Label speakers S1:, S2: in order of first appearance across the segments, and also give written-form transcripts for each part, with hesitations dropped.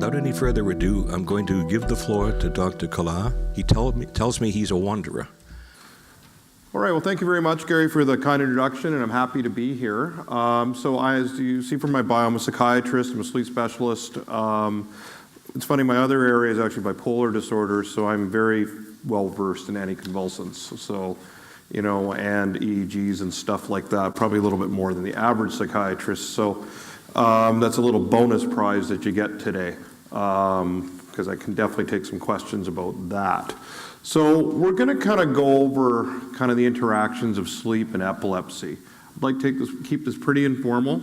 S1: without any further ado, I'm going to give the floor to Dr. Khullar. He tells me he's a wanderer.
S2: All right, well, thank you very much, Gary, for the kind introduction, and I'm happy to be here. As you see from my bio, I'm a psychiatrist, I'm a sleep specialist. It's funny, my other area is actually bipolar disorder, so I'm very well versed in anticonvulsants, and EEGs and stuff like that, probably a little bit more than the average psychiatrist. So that's a little bonus prize that you get today, because I can definitely take some questions about that. So we're going to kind of go over kind of the interactions of sleep and epilepsy. I'd like to keep this pretty informal.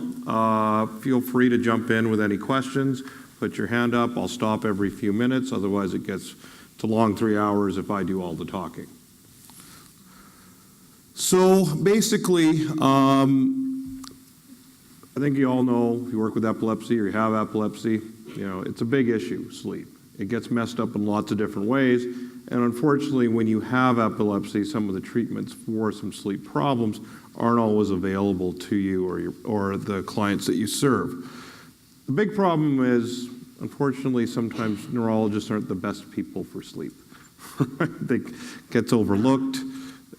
S2: Feel free to jump in with any questions. Put your hand up. I'll stop every few minutes. Otherwise, it gets to long 3 hours if I do all the talking. So basically, I think you all know if you work with epilepsy or you have epilepsy, it's a big issue, sleep. It gets messed up in lots of different ways. And unfortunately, when you have epilepsy, some of the treatments for some sleep problems aren't always available to you or the clients that you serve. The big problem is, unfortunately, sometimes neurologists aren't the best people for sleep. It gets overlooked.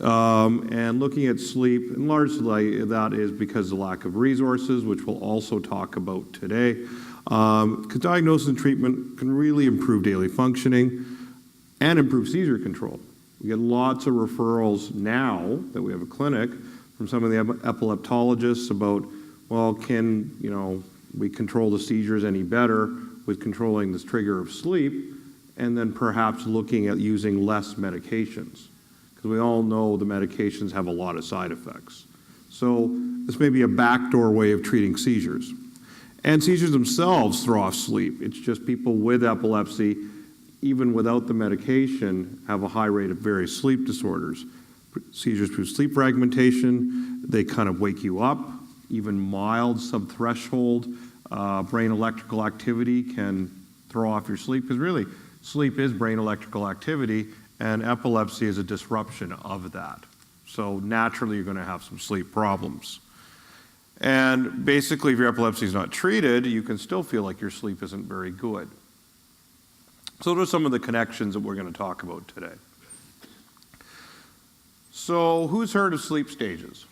S2: And looking at sleep, and largely that is because of the lack of resources, which we'll also talk about today. Because diagnosis and treatment can really improve daily functioning and improve seizure control. We get lots of referrals now that we have a clinic from some of the epileptologists about, well, can we control the seizures any better with controlling this trigger of sleep, and then perhaps looking at using less medications. Because we all know the medications have a lot of side effects. So this may be a backdoor way of treating seizures. And seizures themselves throw off sleep. It's just people with epilepsy, even without the medication, have a high rate of various sleep disorders. Seizures through sleep fragmentation, they kind of wake you up. Even mild subthreshold brain electrical activity can throw off your sleep, because really, sleep is brain electrical activity, and epilepsy is a disruption of that. So naturally, you're going to have some sleep problems. And basically, if your epilepsy is not treated, you can still feel like your sleep isn't very good. So those are some of the connections that we're going to talk about today. So who's heard of sleep stages?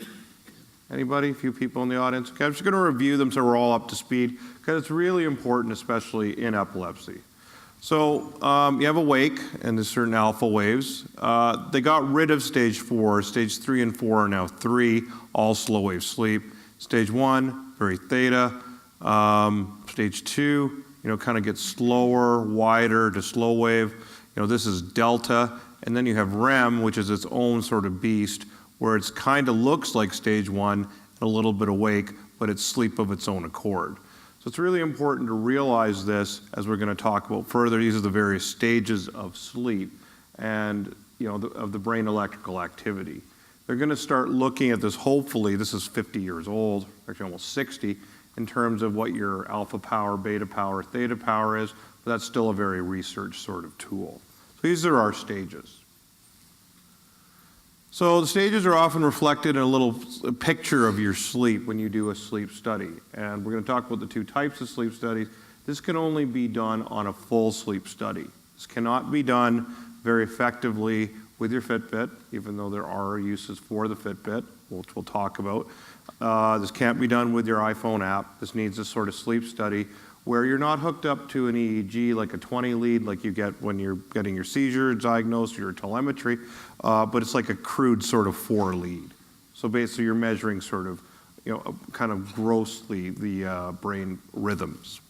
S2: Anybody? A few people in the audience? Okay, I'm just going to review them so we're all up to speed, because it's really important, especially in epilepsy. So you have awake, and there's certain alpha waves. They got rid of stage 4. Stage 3 and 4 are now 3, all slow wave sleep. Stage 1, very theta. Stage 2, kind of gets slower, wider to slow wave. This is delta. And then you have REM, which is its own sort of beast, where it's kind of looks like stage 1 and a little bit awake, but it's sleep of its own accord. So it's really important to realize this as we're going to talk about further. These are the various stages of sleep and of the brain electrical activity. They're going to start looking at this, hopefully, this is 50 years old, actually almost 60, in terms of what your alpha power, beta power, theta power is, but that's still a very research sort of tool. So these are our stages. So the stages are often reflected in a little picture of your sleep when you do a sleep study. And we're going to talk about the 2 types of sleep studies. This can only be done on a full sleep study. This cannot be done very effectively with your Fitbit, even though there are uses for the Fitbit, which we'll talk about. This can't be done with your iPhone app. This needs a sort of sleep study where you're not hooked up to an EEG like a 20 lead like you get when you're getting your seizure diagnosed or your telemetry, but it's like a crude sort of 4 lead. So basically you're measuring sort of, kind of grossly the brain rhythms.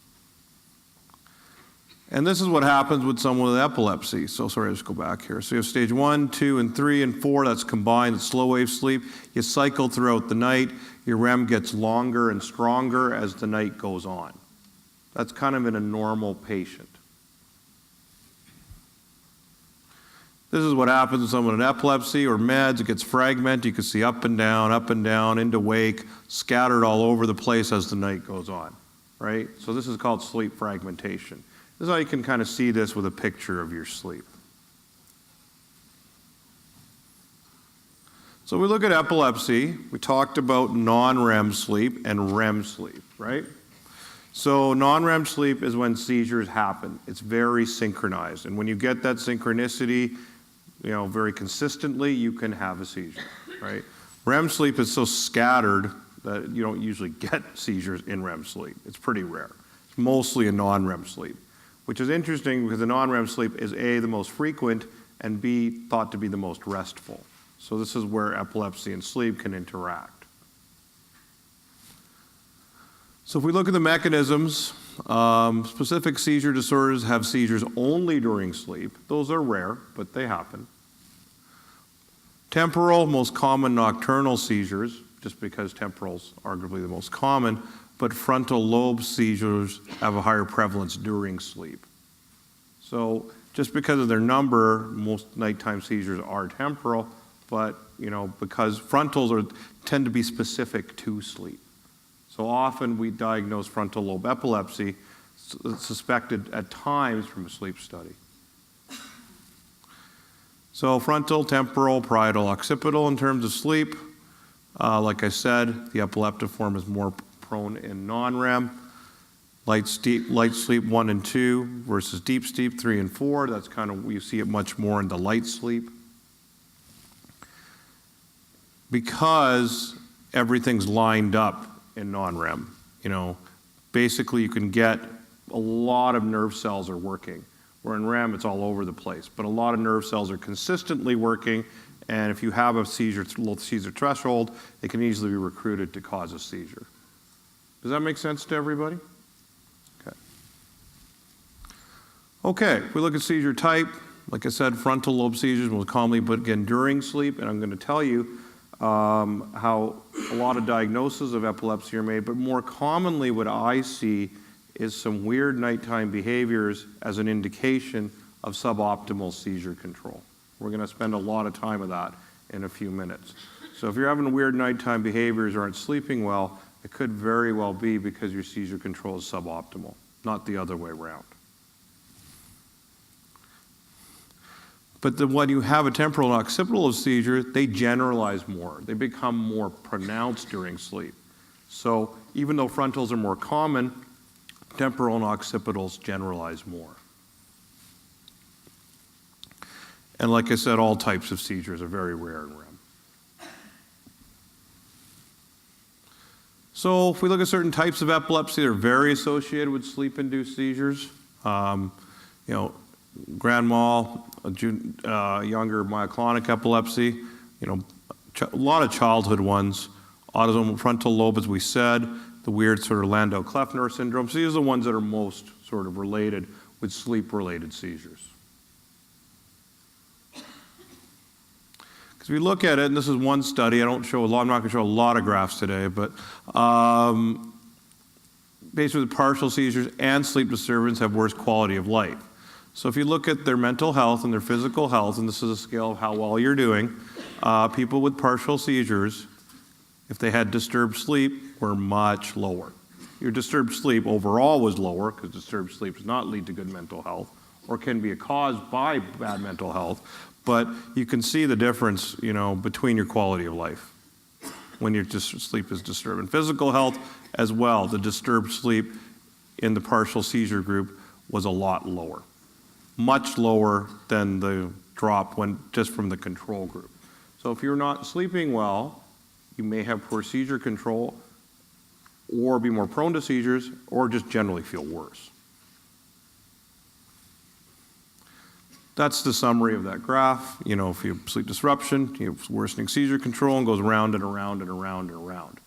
S2: And this is what happens with someone with epilepsy. So sorry, let's go back here. So you have stage 1, 2, and 3, and 4. That's combined. It's slow wave sleep. You cycle throughout the night. Your REM gets longer and stronger as the night goes on. That's kind of in a normal patient. This is what happens with someone with epilepsy or meds. It gets fragmented. You can see up and down, into wake, scattered all over the place as the night goes on, right? So this is called sleep fragmentation. This is how you can kind of see this with a picture of your sleep. So we look at epilepsy. We talked about non-REM sleep and REM sleep, right? So non-REM sleep is when seizures happen. It's very synchronized. And when you get that synchronicity, very consistently, you can have a seizure, right? REM sleep is so scattered that you don't usually get seizures in REM sleep. It's pretty rare. It's mostly a non-REM sleep, which is interesting because the non-REM sleep is A, the most frequent, and B, thought to be the most restful. So this is where epilepsy and sleep can interact. So if we look at the mechanisms, specific seizure disorders have seizures only during sleep. Those are rare, but they happen. Temporal, most common nocturnal seizures, just because temporal's arguably the most common, but frontal lobe seizures have a higher prevalence during sleep. So just because of their number, most nighttime seizures are temporal, but because frontals tend to be specific to sleep. So often we diagnose frontal lobe epilepsy, suspected at times from a sleep study. So frontal, temporal, parietal, occipital in terms of sleep. Like I said, the epileptiform is more prone in non-REM. Light sleep 1 and 2 versus deep sleep 3 and 4. That's kind of, you see it much more in the light sleep. Because everything's lined up in non-REM. Basically you can get a lot of nerve cells are working, where in REM it's all over the place. But a lot of nerve cells are consistently working, and if you have a seizure, low seizure threshold, it can easily be recruited to cause a seizure. Does that make sense to everybody? Okay, if we look at seizure type, like I said, frontal lobe seizures most commonly, but again, during sleep, and I'm going to tell you how a lot of diagnoses of epilepsy are made, but more commonly what I see is some weird nighttime behaviors as an indication of suboptimal seizure control. We're going to spend a lot of time with that in a few minutes. So if you're having weird nighttime behaviors or aren't sleeping well, it could very well be because your seizure control is suboptimal, not the other way around. But when you have a temporal and occipital seizure, they generalize more. They become more pronounced during sleep. So even though frontals are more common, temporal and occipitals generalize more. And like I said, all types of seizures are very rare in REM. So if we look at certain types of epilepsy, they're very associated with sleep-induced seizures. Grand mal, younger myoclonic epilepsy, a lot of childhood ones. Autosomal frontal lobe, as we said, the weird sort of Landau-Kleffner syndrome. So these are the ones that are most sort of related with sleep-related seizures. Because we look at it, and this is one study, I'm not going to show a lot of graphs today, but basically partial seizures and sleep disturbance have worse quality of life. So if you look at their mental health and their physical health, and this is a scale of how well you're doing, people with partial seizures, if they had disturbed sleep, were much lower. Your disturbed sleep overall was lower, because disturbed sleep does not lead to good mental health, or can be a cause by bad mental health, but you can see the difference, between your quality of life when your sleep is disturbed. And physical health as well, the disturbed sleep in the partial seizure group was a lot lower. Much lower than the drop just from the control group. So if you're not sleeping well, you may have poor seizure control, or be more prone to seizures, or just generally feel worse. That's the summary of that graph. If you have sleep disruption, you have worsening seizure control, and goes round and around and around and around.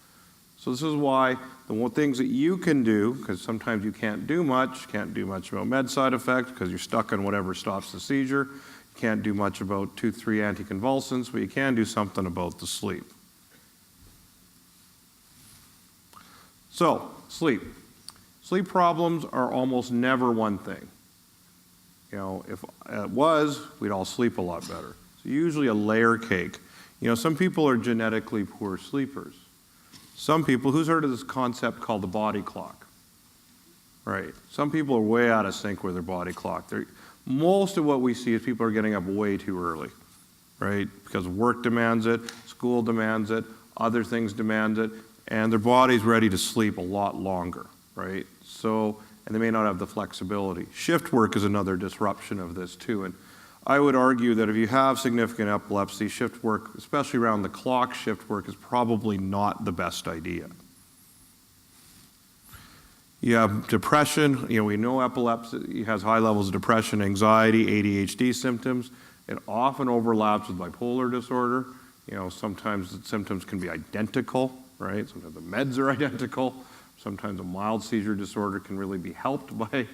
S2: So this is why the things that you can do, because sometimes you can't do much about med side effects because you're stuck on whatever stops the seizure. You can't do much about 2-3 anticonvulsants, but you can do something about the sleep. So, sleep. Sleep problems are almost never one thing. If it was, we'd all sleep a lot better. So usually a layer cake. Some people are genetically poor sleepers. Some people, who's heard of this concept called the body clock? Right. Some people are way out of sync with their body clock. Most of what we see is people are getting up way too early, right? Because work demands it, school demands it, other things demand it, and their body's ready to sleep a lot longer, right? So, and they may not have the flexibility. Shift work is another disruption of this too. And I would argue that if you have significant epilepsy, shift work, especially around the clock shift work, is probably not the best idea. You have depression. We know epilepsy has high levels of depression, anxiety, ADHD symptoms. It often overlaps with bipolar disorder. Sometimes the symptoms can be identical, right? Sometimes the meds are identical. Sometimes a mild seizure disorder can really be helped by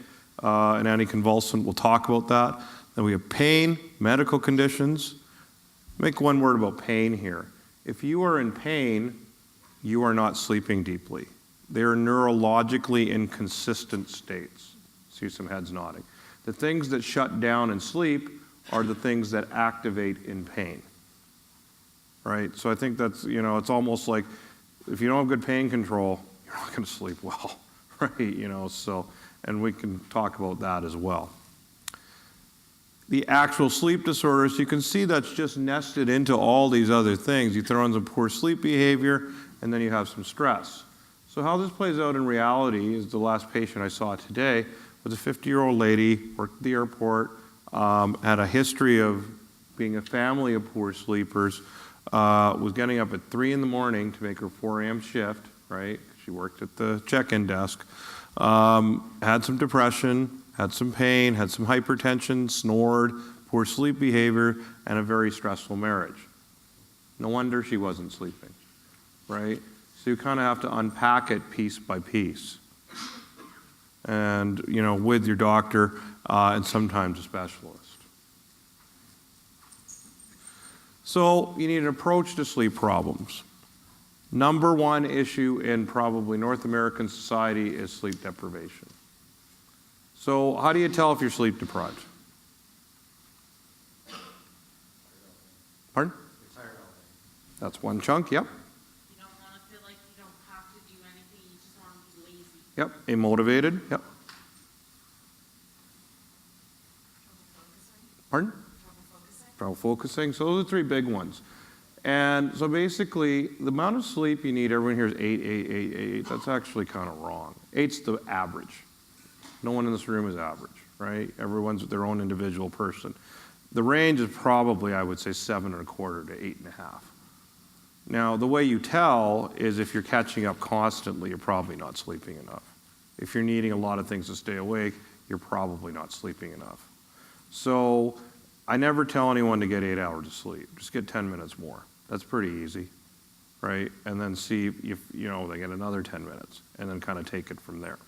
S2: an anticonvulsant. We'll talk about that. Then we have pain, medical conditions. Make one word about pain here. If you are in pain, you are not sleeping deeply. They are neurologically inconsistent states. See some heads nodding. The things that shut down in sleep are the things that activate in pain, right? So I think that's, it's almost like if you don't have good pain control, you're not going to sleep well, right? So, and we can talk about that as well. The actual sleep disorders, you can see that's just nested into all these other things. You throw in some poor sleep behavior, and then you have some stress. So how this plays out in reality is the last patient I saw today was a 50-year-old lady, worked at the airport, had a history of being a family of poor sleepers, was getting up at 3 in the morning to make her 4 a.m. shift, right? She worked at the check-in desk, had some depression, had some pain, had some hypertension, snored, poor sleep behavior, and a very stressful marriage. No wonder she wasn't sleeping, right? So you kind of have to unpack it piece by piece. And, with your doctor and sometimes a specialist. So you need an approach to sleep problems. Number one issue in probably North American society is sleep deprivation. So how do you tell if you're sleep deprived? Pardon?
S3: You're tired all day.
S2: That's one chunk, yep.
S4: You don't want to feel like you don't have to do anything, you just want to be lazy.
S2: Yep, immotivated, yep. Pardon? Trouble focusing. So those are 3 big ones. And so basically, the amount of sleep you need, everyone here is 8. That's actually kind of wrong. 8's the average. No one in this room is average, right? Everyone's their own individual person. The range is probably, I would say, 7.25 to 8.5. Now, the way you tell is if you're catching up constantly, you're probably not sleeping enough. If you're needing a lot of things to stay awake, you're probably not sleeping enough. So I never tell anyone to get 8 hours of sleep. Just get 10 minutes more. That's pretty easy, right? And then see if, they get another 10 minutes, and then kind of take it from there.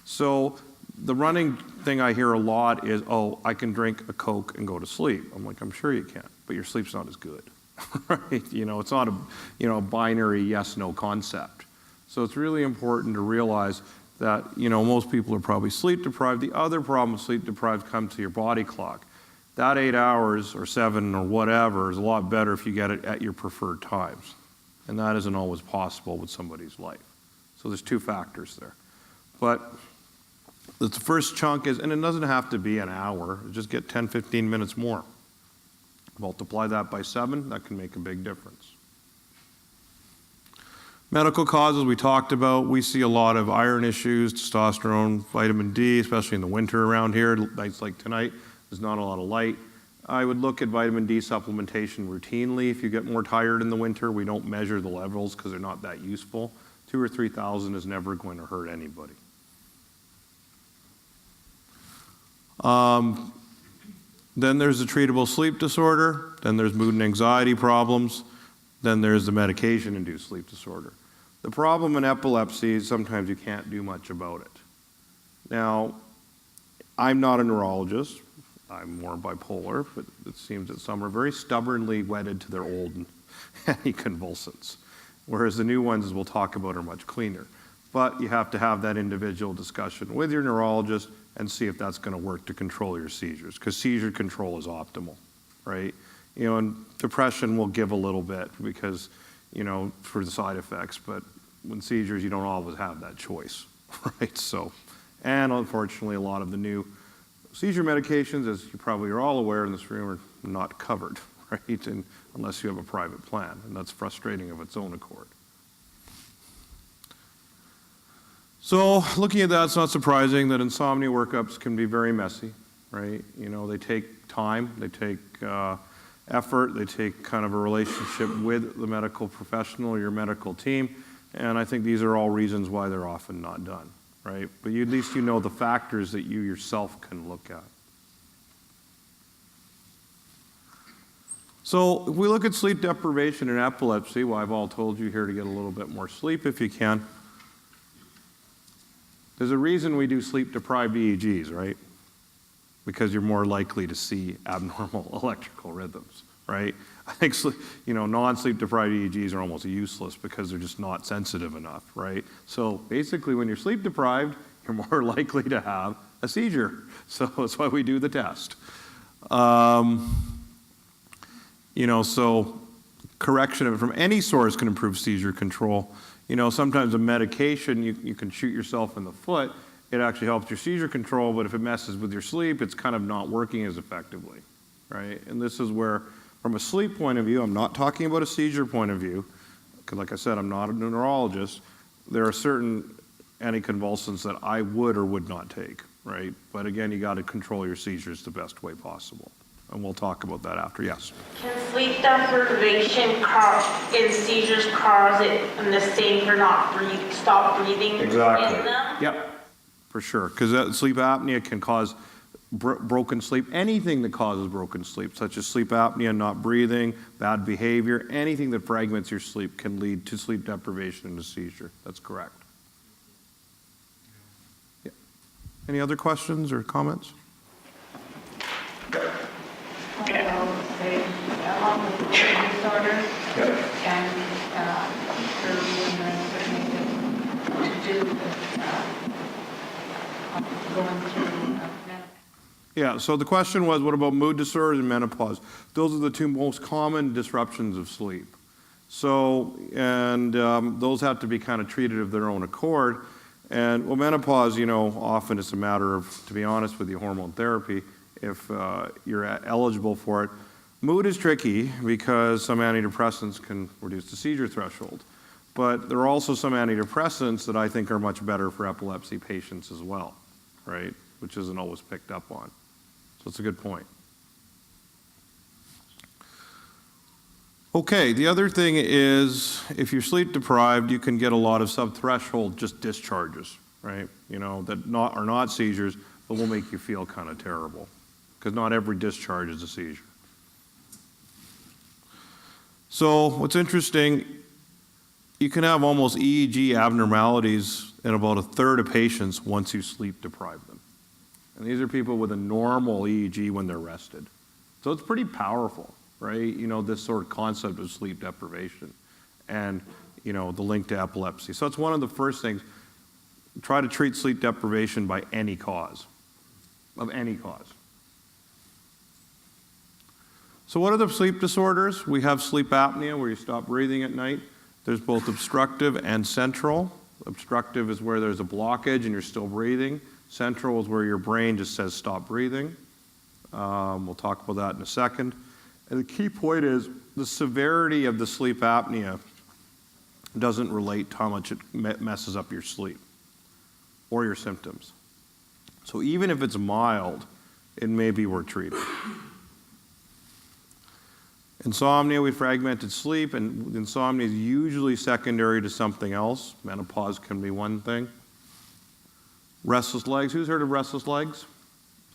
S2: So the running thing I hear a lot is, oh, I can drink a Coke and go to sleep. I'm like, I'm sure you can, but your sleep's not as good, right? It's not a binary yes-no concept. So it's really important to realize that, most people are probably sleep deprived. The other problem with sleep deprived comes to your body clock. That 8 hours or 7 or whatever is a lot better if you get it at your preferred times. And that isn't always possible with somebody's life. So there's 2 factors there. But the first chunk is, and it doesn't have to be an hour, just get 10, 15 minutes more. Multiply that by 7, that can make a big difference. Medical causes we talked about, we see a lot of iron issues, testosterone, vitamin D, especially in the winter around here, nights like tonight, there's not a lot of light. I would look at vitamin D supplementation routinely. If you get more tired in the winter, we don't measure the levels because they're not that useful. 2,000 or 3,000 is never going to hurt anybody. Then there's the treatable sleep disorder, then there's mood and anxiety problems, then there's the medication-induced sleep disorder. The problem in epilepsy is sometimes you can't do much about it. Now, I'm not a neurologist, I'm more bipolar, but it seems that some are very stubbornly wedded to their old anticonvulsants, whereas the new ones we'll talk about are much cleaner. But you have to have that individual discussion with your neurologist and see if that's going to work to control your seizures, because seizure control is optimal, right? And depression will give a little bit because, for the side effects, but when seizures, you don't always have that choice, right? So, and unfortunately, a lot of the new seizure medications, as you probably are all aware in this room, are not covered, right? And unless you have a private plan, and that's frustrating of its own accord. So looking at that, it's not surprising that insomnia workups can be very messy, right? You know, they take time, they take effort, they take kind of a relationship with the medical professional or your medical team, and I think these are all reasons why they're often not done, right? But at least you know the factors that you yourself can look at. So if we look at sleep deprivation and epilepsy, well, I've all told you here to get a little bit more sleep if you can. There's a reason we do sleep-deprived EEGs, right? Because you're more likely to see abnormal electrical rhythms, right? I think non-sleep-deprived EEGs are almost useless because they're just not sensitive enough, right? So basically, when you're sleep-deprived, you're more likely to have a seizure. So that's why we do the test. So correction of it from any source can improve seizure control. Sometimes a medication, you can shoot yourself in the foot. It actually helps your seizure control, but if it messes with your sleep, it's kind of not working as effectively, right? And this is where, from a sleep point of view, I'm not talking about a seizure point of view, because like I said, I'm not a neurologist. There are certain anticonvulsants that I would or would not take, right? But again, you got to control your seizures the best way possible. And we'll talk about that after, yes.
S4: Can sleep deprivation in seizures cause it and the same for stop breathing in them?
S2: Yep, for sure. Because sleep apnea can cause broken sleep. Anything that causes broken sleep, such as sleep apnea, not breathing, bad behavior, anything that fragments your sleep can lead to sleep deprivation and a seizure. That's correct. Yeah. Any other questions or comments?
S3: Say, along with eating disorders, and to do going through menopause.
S2: Yeah, so the question was, what about mood disorders and menopause? Those are the two most common disruptions of sleep. So, and those have to be kind of treated of their own accord. And well, menopause, often it's a matter of, to be honest with you, hormone therapy, if you're eligible for it. Mood is tricky because some antidepressants can reduce the seizure threshold. But there are also some antidepressants that I think are much better for epilepsy patients as well, right? Which isn't always picked up on. So it's a good point. Okay, the other thing is if you're sleep deprived, you can get a lot of subthreshold just discharges, right? That are not seizures, but will make you feel kind of terrible. Because not every discharge is a seizure. So what's interesting, you can have almost EEG abnormalities in about a third of patients once you sleep deprive them. And these are people with a normal EEG when they're rested. So it's pretty powerful, right? This sort of concept of sleep deprivation and, the link to epilepsy. So it's one of the first things. Try to treat sleep deprivation by any cause, of any cause. So what are the sleep disorders? We have sleep apnea, where you stop breathing at night. There's both obstructive and central. Obstructive is where there's a blockage and you're still breathing. Central is where your brain just says stop breathing. We'll talk about that in a second. And the key point is the severity of the sleep apnea doesn't relate to how much it messes up your sleep or your symptoms. So even if it's mild, it may be worth treating. Insomnia, we fragmented sleep, and insomnia is usually secondary to something else. Menopause can be one thing. Restless legs. Who's heard of restless legs?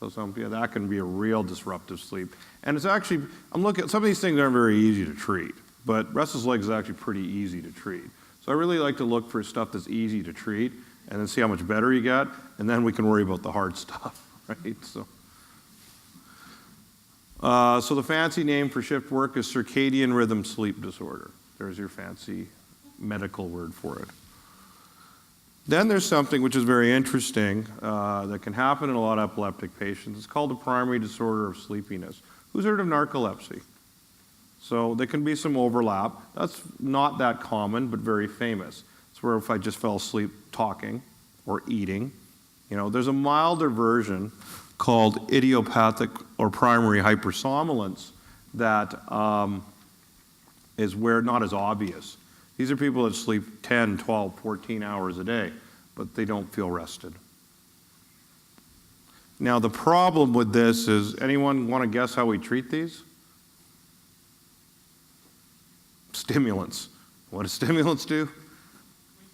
S2: So that can be a real disruptive sleep. And it's actually, I'm looking at some of these things aren't very easy to treat, but restless legs is actually pretty easy to treat. So I really like to look for stuff that's easy to treat and then see how much better you get, and then we can worry about the hard stuff, right? So the fancy name for shift work is circadian rhythm sleep disorder. There's your fancy medical word for it. Then there's something which is very interesting that can happen in a lot of epileptic patients. It's called a primary disorder of sleepiness. Who's heard of narcolepsy? So there can be some overlap. That's not that common, but very famous. It's where if I just fell asleep talking or eating, there's a milder version called idiopathic or primary hypersomnolence that is where not as obvious. These are people that sleep 10, 12, 14 hours a day. but they don't feel rested. Now, the problem with this is, anyone want to guess how we treat these? Stimulants. What do stimulants do?
S4: Make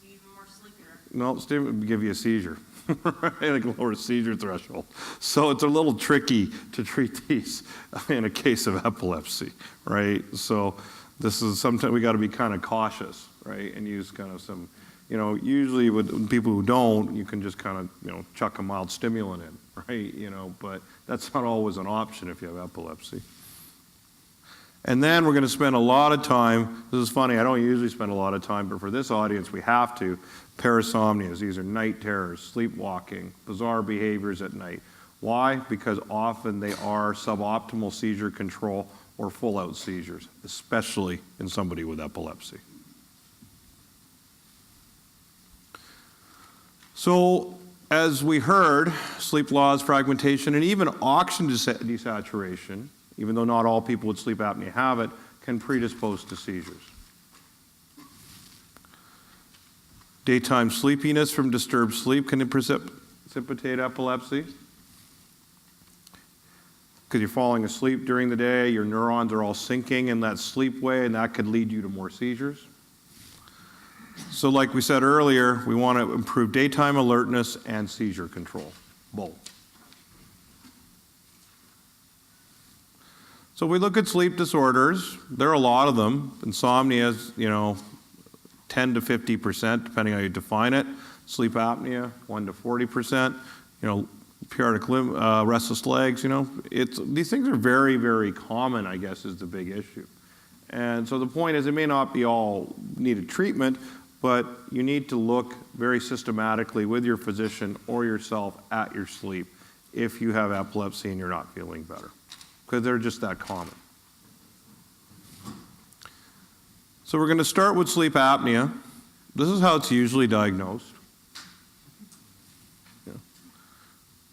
S4: you even more sleepier.
S2: No, stimulants give you a seizure. Right? Like lower seizure threshold. So it's a little tricky to treat these in a case of epilepsy, right? So this is sometimes we got to be kind of cautious, right? And use kind of some, usually with people who don't, you can just kind of, chuck a mild stimulant in, right? But that's not always an option if you have epilepsy. And then we're going to spend a lot of time, this is funny, I don't usually spend a lot of time, but for this audience we have to, parasomnias. These are night terrors, sleepwalking, bizarre behaviors at night. Why? Because often they are suboptimal seizure control or full-out seizures, especially in somebody with epilepsy. So, as we heard, sleep loss, fragmentation, and even oxygen desaturation, even though not all people with sleep apnea have it, can predispose to seizures. Daytime sleepiness from disturbed sleep can precipitate epilepsy. Because you're falling asleep during the day, your neurons are all syncing in that sleep way, and that could lead you to more seizures. So like we said earlier, we want to improve daytime alertness and seizure control, both. So we look at sleep disorders. There are a lot of them. Insomnia is, 10 to 50%, depending on how you define it. Sleep apnea, 1 to 40%. Periodic restless legs. These things are very, very common, I guess, is the big issue. And so the point is, it may not be all needed treatment, but you need to look very systematically with your physician or yourself at your sleep if you have epilepsy and you're not feeling better, because they're just that common. So we're going to start with sleep apnea. This is how it's usually diagnosed.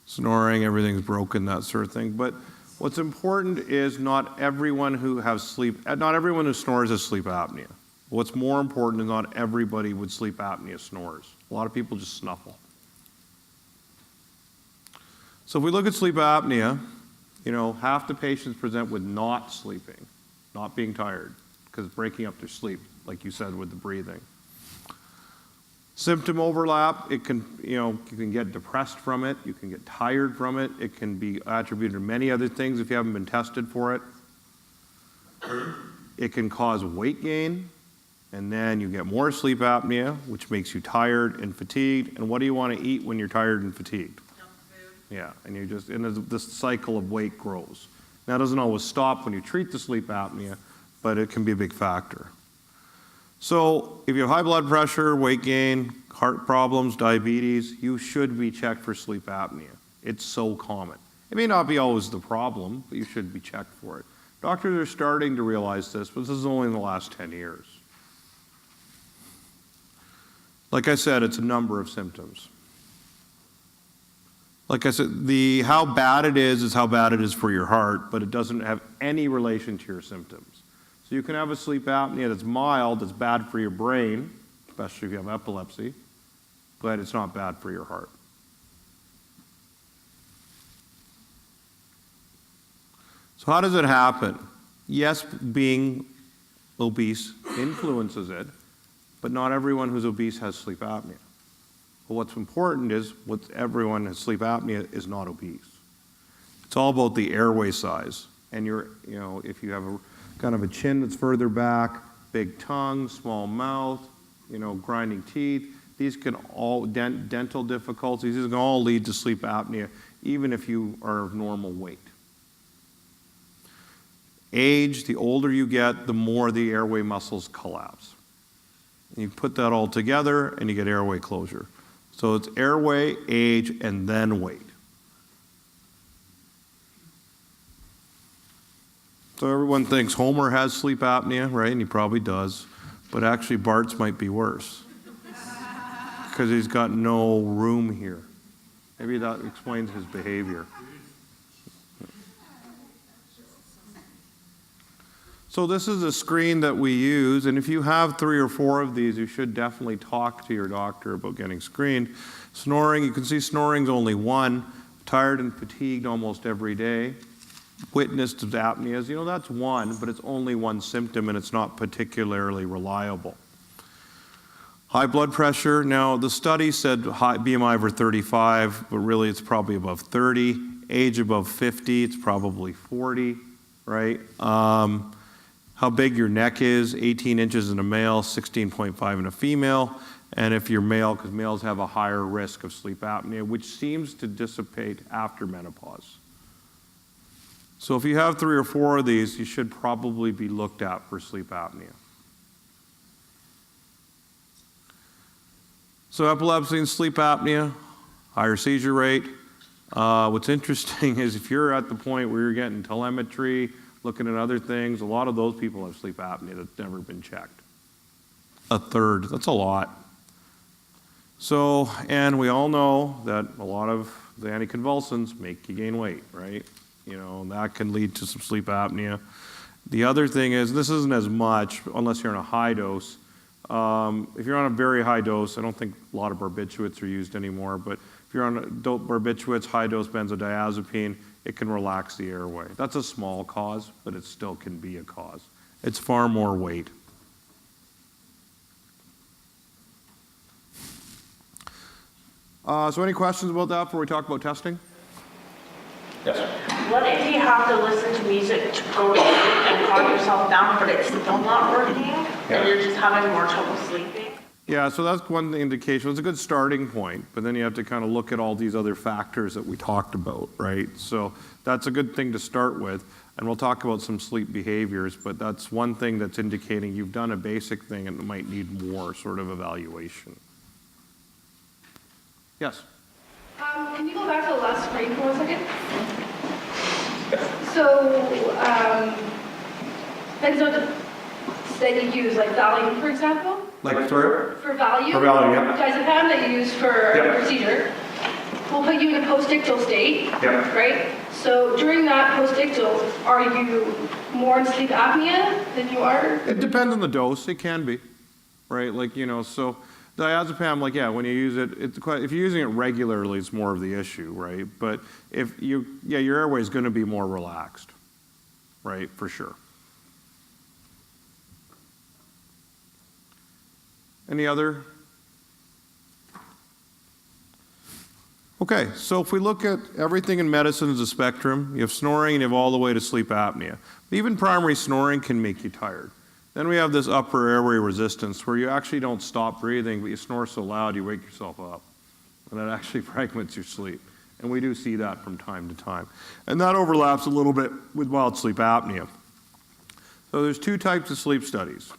S2: Snoring, everything's broken, that sort of thing. But what's important is not everyone who snores has sleep apnea. What's more important is not everybody with sleep apnea snores. A lot of people just snuffle. So if we look at sleep apnea, half the patients present with not sleeping, not being tired, because it's breaking up their sleep, like you said with the breathing. Symptom overlap, it can, you can get depressed from it, you can get tired from it, it can be attributed to many other things if you haven't been tested for it. It can cause weight gain, and then you get more sleep apnea, which makes you tired and fatigued. And what do you want to eat when you're tired and fatigued?
S4: Junk food.
S2: Yeah, and this cycle of weight grows. Now, it doesn't always stop when you treat the sleep apnea, but it can be a big factor. So if you have high blood pressure, weight gain, heart problems, diabetes, you should be checked for sleep apnea. It's so common. It may not be always the problem, but you should be checked for it. Doctors are starting to realize this, but this is only in the last 10 years. Like I said, it's a number of symptoms. Like I said, how bad it is how bad it is for your heart, but it doesn't have any relation to your symptoms. So you can have a sleep apnea that's mild, that's bad for your brain, especially if you have epilepsy, but it's not bad for your heart. So how does it happen? Yes, being obese influences it, but not everyone who's obese has sleep apnea. But what's important is everyone who has sleep apnea is not obese. It's all about the airway size. And if you have kind of a chin that's further back, big tongue, small mouth, grinding teeth, these can all, dental difficulties, these can all lead to sleep apnea, even if you are of normal weight. Age, the older you get, the more the airway muscles collapse. And you put that all together and you get airway closure. So it's airway, age, and then weight. So everyone thinks Homer has sleep apnea, right? And he probably does. But actually Bart's might be worse, because he's got no room here. Maybe that explains his behavior. So So this is a screen that we use, and if you have 3 or 4 of these, you should definitely talk to your doctor about getting screened. Snoring, you can see snoring's only 1. Tired and fatigued almost every day. Witnessed apneas, that's 1, but it's only 1 symptom and it's not particularly reliable. High blood pressure, now the study said high BMI over 35, but really it's probably above 30. Age above 50, it's probably 40, right? How big your neck is, 18 inches in a male, 16.5 in a female. And if you're male, because males have a higher risk of sleep apnea, which seems to dissipate after menopause. So if you have 3 or 4 of these, you should probably be looked at for sleep apnea. So epilepsy and sleep apnea, higher seizure rate. What's interesting is if you're at the point where you're getting telemetry, looking at other things, a lot of those people have sleep apnea that's never been checked. A third, that's a lot. So, and we all know that a lot of the anticonvulsants make you gain weight, right? And that can lead to some sleep apnea. The other thing is, this isn't as much unless you're on a high dose. If you're on a very high dose, I don't think a lot of barbiturates are used anymore, but if you're on adult barbiturates, high dose benzodiazepine, it can relax the airway. That's a small cause, but it still can be a cause. It's far more weight. So any questions about that before we talk about testing?
S5: Yes.
S4: What if you have to listen to music to go to sleep and calm yourself down, but it's still not working, and you're just having more trouble sleeping?
S2: Yeah, so that's one indication. It's a good starting point, but then you have to kind of look at all these other factors that we talked about, right? So that's a good thing to start with, and we'll talk about some sleep behaviors, but that's one thing that's indicating you've done a basic thing and it might need more sort of evaluation. Yes?
S6: Can you go back to the last screen for 1 second? So, benzodiazepines that you use, like Valium, for example?
S2: Like, sorry?
S6: For Valium?
S2: For Valium, yeah.
S6: Diazepam that you use for
S2: Yeah.
S6: a procedure will put you in a postictal state,
S2: Yeah.
S6: right? So during that postictal, are you more in sleep apnea than you are?
S2: It depends on the dose. It can be, right? Like, so diazepam, like, when you use it, if you're using it regularly, it's more of the issue, right? But if your airway is going to be more relaxed, right? For sure. Any other? Okay, so if we look at everything in medicine as a spectrum, you have snoring and you have all the way to sleep apnea. Even primary snoring can make you tired. Then we have this upper airway resistance where you actually don't stop breathing, but you snore so loud you wake yourself up. And that actually fragments your sleep. And we do see that from time to time. And that overlaps a little bit with mild sleep apnea. So there's 2 types of sleep studies.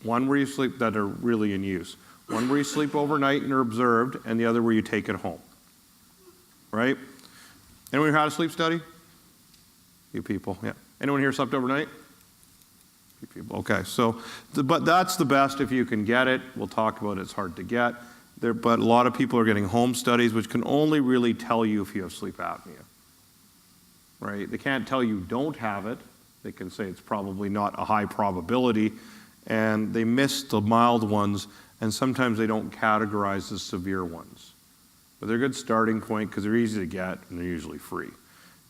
S2: One where you sleep that are really in use. One where you sleep overnight and are observed, and the other where you take it home. Right? Anyone here had a sleep study? You people, yeah. Anyone here slept overnight? You people, okay. So, but that's the best if you can get it. We'll talk about it. It's hard to get. But a lot of people are getting home studies, which can only really tell you if you have sleep apnea. Right? They can't tell you don't have it. They can say it's probably not a high probability, and they miss the mild ones, and sometimes they don't categorize the severe ones. But they're a good starting point because they're easy to get and they're usually free.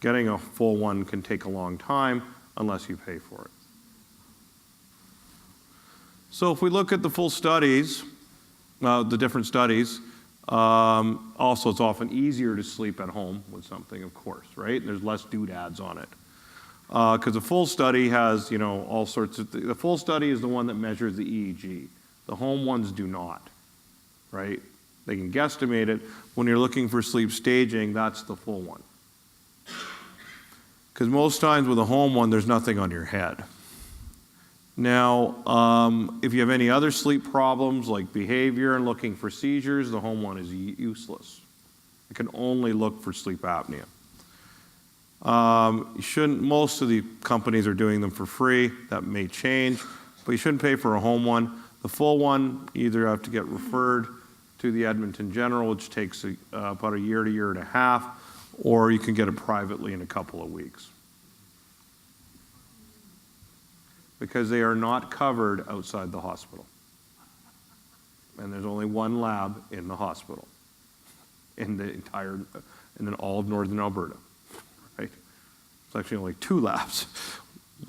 S2: Getting a full one can take a long time unless you pay for it. So if we look at the full studies, the different studies, also it's often easier to sleep at home with something, of course, right? There's less doodads on it. Because the full study has, all sorts of, the full study is the one that measures the EEG. The home ones do not, right? They can guesstimate it. When you're looking for sleep staging, that's the full one. Because most times with a home one, there's nothing on your head. Now, if you have any other sleep problems like behavior and looking for seizures, the home one is useless. It can only look for sleep apnea. Most of the companies are doing them for free. That may change, but you shouldn't pay for a home one. The full one, you either have to get referred to the Edmonton General, which takes about a year to year and a half, or you can get it privately in a couple of weeks. because they are not covered outside the hospital. And there's only one lab in the hospital, in all of northern Alberta, right? It's actually only 2 labs.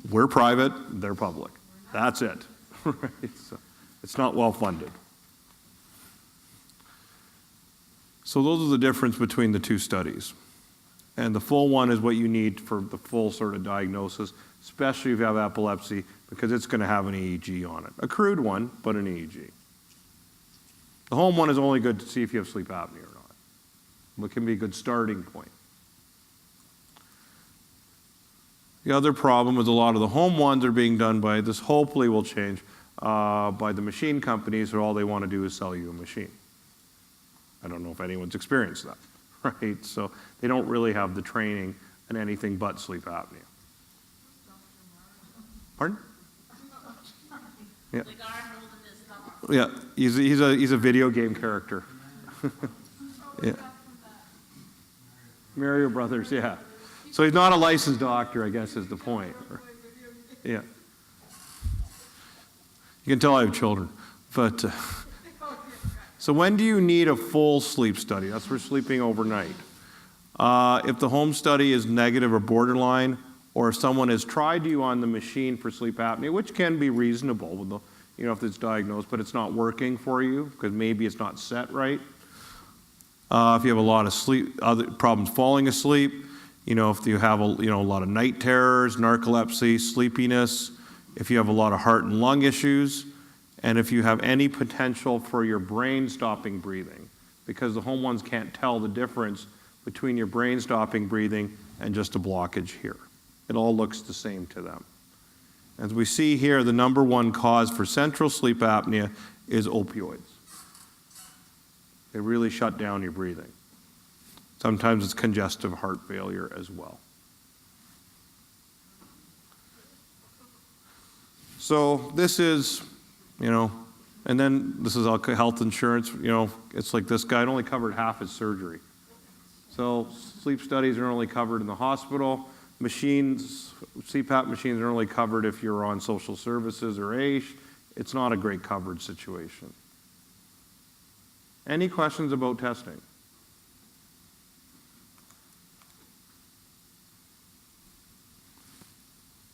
S2: We're private, they're public. That's it, right? So it's not well funded. So those are the difference between the 2 studies. And the full one is what you need for the full sort of diagnosis, especially if you have epilepsy, because it's going to have an EEG on it. A crude one, but an EEG. The home one is only good to see if you have sleep apnea or not. It can be a good starting point. The other problem is a lot of the home ones are being done by, this hopefully will change, by the machine companies who all they want to do is sell you a machine. I don't know if anyone's experienced that, right? So they don't really have the training in anything but sleep apnea. Pardon? Yeah. Yeah, he's a video game character. Yeah. Mario Brothers, yeah. So he's not a licensed doctor, I guess is the point. Yeah. You can tell I have children. But so when do you need a full sleep study? That's for sleeping overnight. If the home study is negative or borderline, or if someone has tried you on the machine for sleep apnea, which can be reasonable with the, if it's diagnosed, but it's not working for you because maybe it's not set right. If you have a lot of other problems falling asleep, if you have a lot of night terrors, narcolepsy, sleepiness, if you have a lot of heart and lung issues, and if you have any potential for your brain stopping breathing, because the home ones can't tell the difference between your brain stopping breathing and just a blockage here. It all looks the same to them. As we see here, the number 1 cause for central sleep apnea is opioids. They really shut down your breathing. Sometimes it's congestive heart failure as well. So this is, and then this is health insurance, it's like this guy only covered half his surgery. So sleep studies are only covered in the hospital. CPAP machines are only covered if you're on social services or AISH. It's not a great coverage situation. Any questions about testing?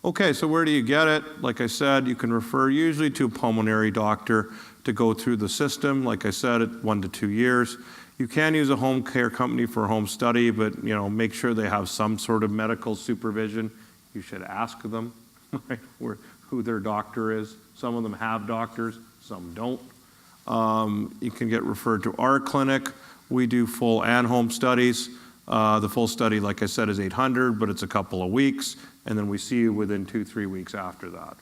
S2: Okay, so where do you get it? Like I said, you can refer usually to a pulmonary doctor to go through the system. Like I said, 1 to 2 years. You can use a home care company for a home study, but make sure they have some sort of medical supervision. You should ask them, right, who their doctor is. Some of them have doctors, some don't. You can get referred to our clinic. We do full and home studies. The full study, like I said, is $800, but it's a couple of weeks, and then we see you within 2-3 weeks after that.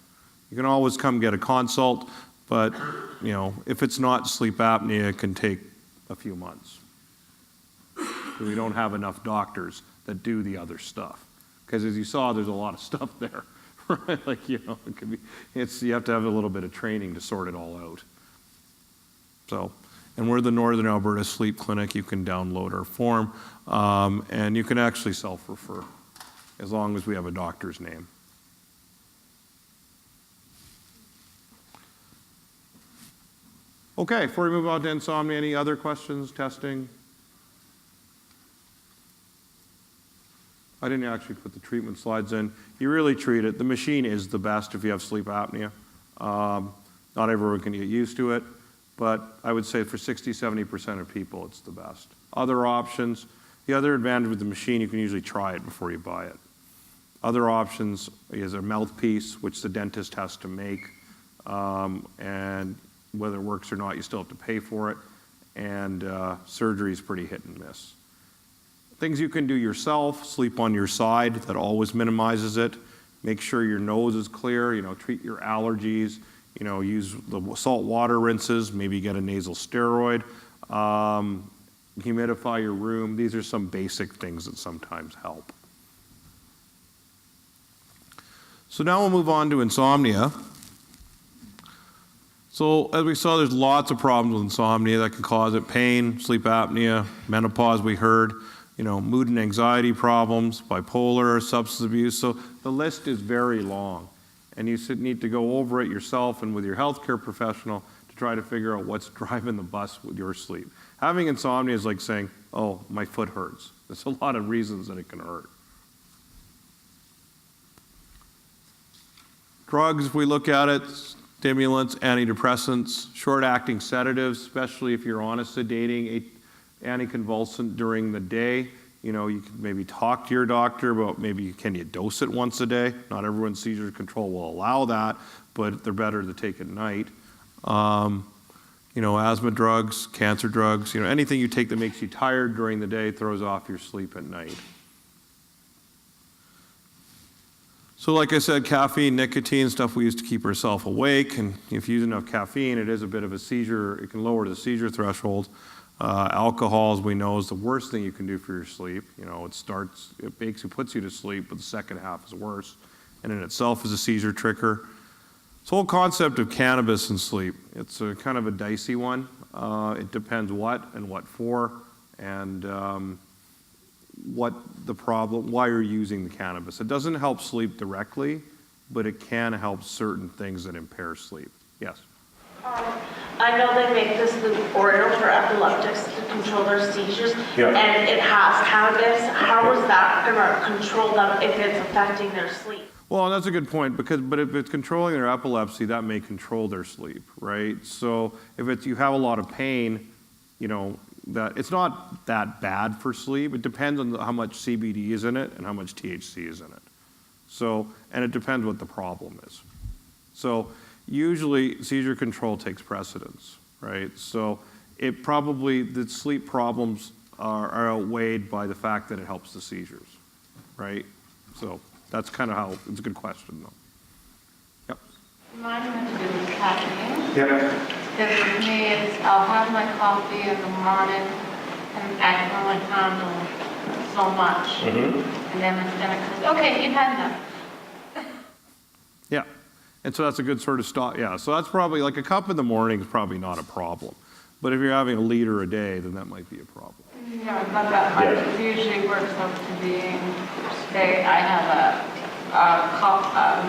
S2: You can always come get a consult, but if it's not sleep apnea, it can take a few months. We don't have enough doctors that do the other stuff, because as you saw, there's a lot of stuff there, right? Like it can be. You have to have a little bit of training to sort it all out. So. And we're the Northern Alberta Sleep Clinic. You can download our form, and you can actually self-refer as long as we have a doctor's name. Okay, before we move on to insomnia, any other questions, testing? I didn't actually put the treatment slides in. You really treat it. The machine is the best if you have sleep apnea. Not everyone can get used to it. But I would say for 60-70% of people, it's the best. Other options, the other advantage with the machine, you can usually try it before you buy it. Other options is a mouthpiece, which the dentist has to make, and whether it works or not, you still have to pay for it, and surgery is pretty hit and miss. Things you can do yourself, sleep on your side, that always minimizes it. Make sure your nose is clear, treat your allergies. Use the salt water rinses, maybe get a nasal steroid, humidify your room. These are some basic things that sometimes help. So now we'll move on to insomnia. So as we saw, there's lots of problems with insomnia that can cause it: pain, sleep apnea, menopause, we heard, mood and anxiety problems, bipolar, substance abuse. So the list is very long. And you need to go over it yourself and with your healthcare professional to try to figure out what's driving the bus with your sleep. Having insomnia is like saying, oh, my foot hurts. There's a lot of reasons that it can hurt. Drugs, if we look at it, stimulants, antidepressants, short-acting sedatives, especially if you're on a sedating anticonvulsant during the day. You know, you can maybe talk to your doctor about maybe can you dose it once a day. Not everyone's seizure control will allow that, but they're better to take at night. You know, asthma drugs, cancer drugs, you know, anything you take that makes you tired during the day throws off your sleep at night. So like I said, caffeine, nicotine, stuff we use to keep ourselves awake, and if you use enough caffeine, it is a bit of a seizure, it can lower the seizure threshold. Alcohol, as we know, is the worst thing you can do for your sleep. You know, it puts you to sleep, but the second half is worse, and in itself is a seizure trigger. This whole concept of cannabis and sleep, it's a kind of a dicey one. It depends what and what for, and what the problem, why you're using the cannabis. It doesn't help sleep directly, but it can help certain things that impair sleep. Yes?
S4: I know they make this the oil for epileptics to control their seizures, and it has cannabis. How is that going to control them if it's affecting their sleep?
S2: Well, that's a good point, but if it's controlling their epilepsy, that may control their sleep, right? So if you have a lot of pain, you know, that it's not that bad for sleep. It depends on how much CBD is in it and how much THC is in it. So, and it depends what the problem is. So usually seizure control takes precedence, right? So the sleep problems are outweighed by the fact that it helps the seizures, right? So that's kind of how, it's a good question though. Yep.
S3: Mine has to do with caffeine.
S2: Yeah.
S3: Because with me, I'll have my coffee in the morning, and I can only handle so much. And then my stomach says, okay, you've had enough.
S2: Yeah. And so that's a good sort of stop. Yeah. So that's probably like a cup in the morning is probably not a problem. But if you're having a liter a day, then that might be a problem.
S3: Yeah, not that much. It usually works out to being, say, I have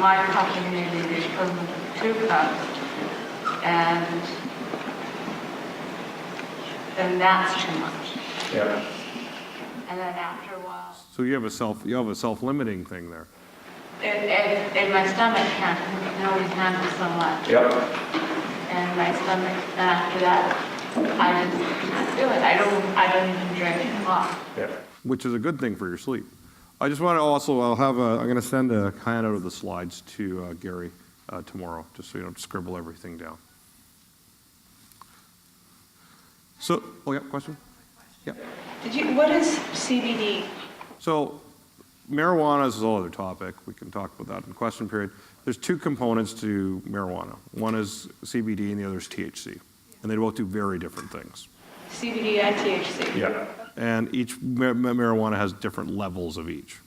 S3: my coffee maybe the equivalent of 2 cups, and then that's too much.
S5: Yeah.
S3: And then after a while,
S2: So you have a self-limiting thing there.
S3: and my stomach can't always handle so much.
S5: Yep.
S3: And my stomach, after that, I just can't do it. I don't even drink coffee.
S5: Yeah.
S2: Which is a good thing for your sleep. I just want to also, I'm going to send a handout of the slides to Gary tomorrow, just so you don't scribble everything down. So, question? Yeah.
S4: What is CBD?
S2: So, marijuana is a whole other topic. We can talk about that in question period. There's 2 components to marijuana. One is CBD and the other is THC. And they both do very different things.
S4: CBD and THC.
S5: Yeah.
S2: And each marijuana has different levels of each,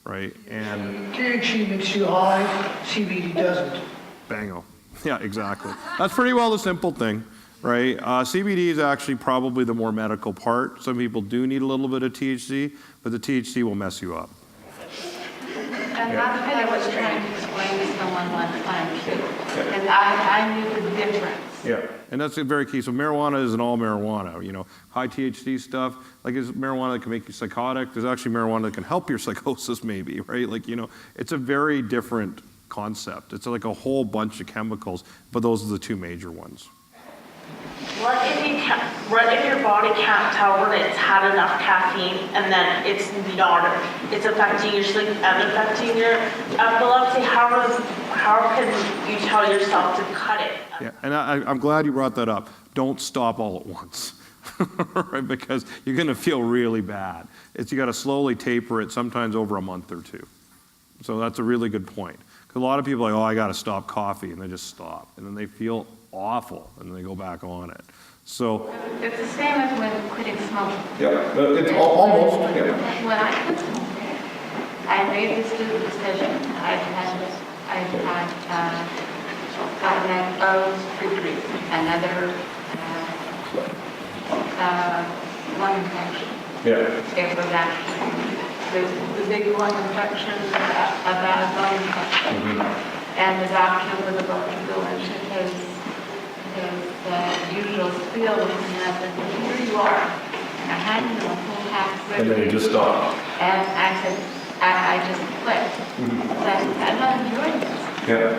S2: right? And
S7: THC makes you high, CBD doesn't.
S2: bango. Yeah, exactly. That's pretty well the simple thing, right? CBD is actually probably the more medical part. Some people do need a little bit of THC, but the THC will mess you up.
S3: And that's what I was trying to explain to someone one time too. And I knew the difference.
S5: Yeah.
S2: And that's very key. So marijuana isn't all marijuana. You know, high THC stuff, like is marijuana that can make you psychotic. There's actually marijuana that can help your psychosis maybe, right? Like, you know, it's a very different concept. It's like a whole bunch of chemicals, but those are the 2 major ones.
S4: What if your body can't tell when it's had enough caffeine and then it's affecting your sleep and affecting your epilepsy? How can you tell yourself to cut it?
S2: Yeah, and I'm glad you brought that up. Don't stop all at once, right? Because you're going to feel really bad. You got to slowly taper it, sometimes over a month or 2. So that's a really good point. Because a lot of people are like, oh, I got to stop coffee, and they just stop, and then they feel awful, and then they go back on it. So
S3: It's the same as when quitting smoking.
S5: Yeah. It's almost. Yeah.
S3: When I quit smoking, I made this decision. I had gotten O's retreat, another lung infection.
S5: Yeah.
S3: It was actually the big lung infection, a bad lung infection. And the doctor was about to go into his usual spiel with me, and I said, well, here you are. And I handed him a full half
S5: And then you just stopped.
S3: and I said, I just clicked. I'm not enjoying this.
S5: Yeah.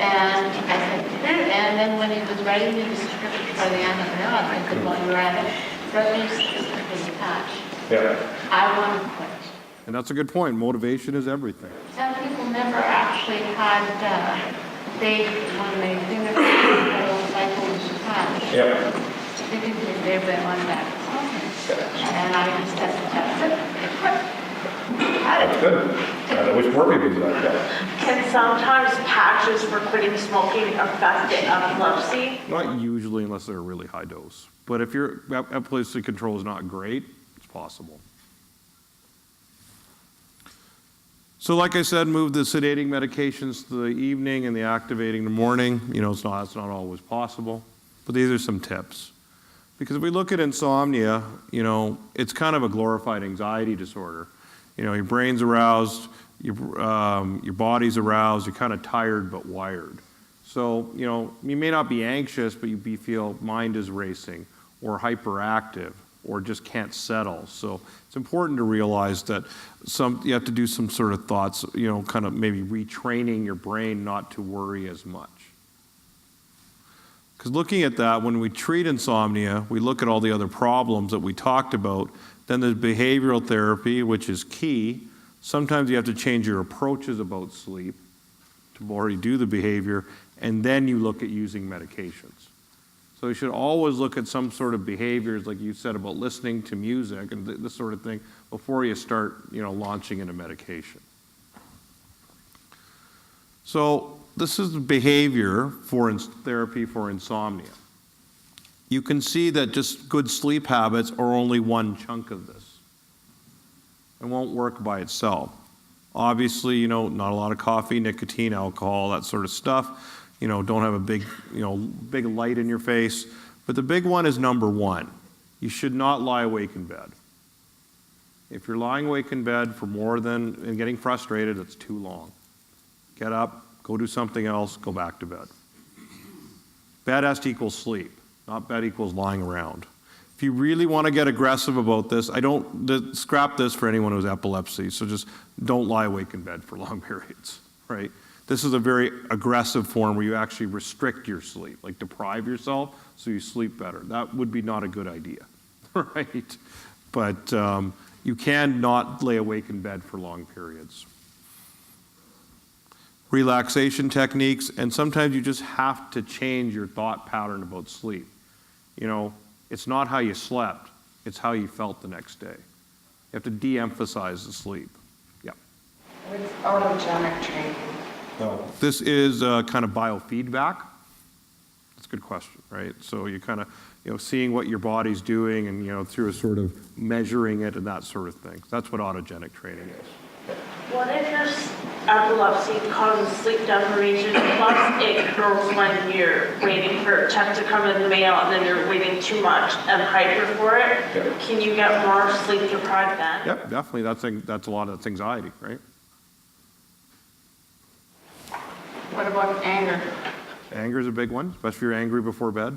S3: And I said, here, and then when he was writing me the script for the antibiotic, I said, well, you're at it. That means it's attached.
S5: Yeah.
S3: I want to quit.
S2: And that's a good point. Motivation is everything.
S3: Some people never actually had faith when they think of the cycle was attached.
S5: Yeah.
S3: They think they've been on that. And I just said, that's it, I quit.
S5: That's good. I wish more people did that.
S4: Can sometimes patches for quitting smoking affect the epilepsy?
S2: Not usually unless they're a really high dose. But if your epilepsy control is not great, it's possible. So like I said, move the sedating medications to the evening and the activating in the morning. It's not always possible. But these are some tips. Because if we look at insomnia, it's kind of a glorified anxiety disorder. Your brain's aroused, your body's aroused, you're kind of tired but wired. So, you may not be anxious, but you feel mind is racing or hyperactive or just can't settle. So it's important to realize that you have to do some sort of thoughts, kind of maybe retraining your brain not to worry as much. Because looking at that, when we treat insomnia, we look at all the other problems that we talked about. Then there's behavioral therapy, which is key. Sometimes you have to change your approaches about sleep to already do the behavior, and then you look at using medications. So you should always look at some sort of behaviors, like you said, about listening to music and this sort of thing, before you start, launching into medication. So this is behavior for therapy for insomnia. You can see that just good sleep habits are only one chunk of this. It won't work by itself. Obviously, not a lot of coffee, nicotine, alcohol, that sort of stuff. Don't have a big light in your face. But the big one is number one. You should not lie awake in bed. If you're lying awake in bed for more than, and getting frustrated, it's too long. Get up, go do something else, go back to bed. Bed has to equal sleep. Not bed equals lying around. If you really want to get aggressive about this, scrap this for anyone who has epilepsy, so just don't lie awake in bed for long periods, right? This is a very aggressive form where you actually restrict your sleep, like deprive yourself so you sleep better. That would be not a good idea, right? But you can not lay awake in bed for long periods. Relaxation techniques, and sometimes you just have to change your thought pattern about sleep. It's not how you slept, it's how you felt the next day. You have to de-emphasize the sleep. Yeah.
S3: What's autogenic training?
S5: No.
S2: This is kind of biofeedback. That's a good question, right? So you kind of, seeing what your body's doing and, through a sort of measuring it and that sort of thing. That's what autogenic training is.
S4: What if your epilepsy causes sleep deprivation, plus it grows when you're waiting for a check to come in the mail and then you're waiting too much and hyper for it?
S5: Yep.
S4: Can you get more sleep deprived then?
S2: Yep, definitely. That's a lot of that's anxiety, right?
S3: What about anger?
S2: Anger is a big one, especially if you're angry before bed.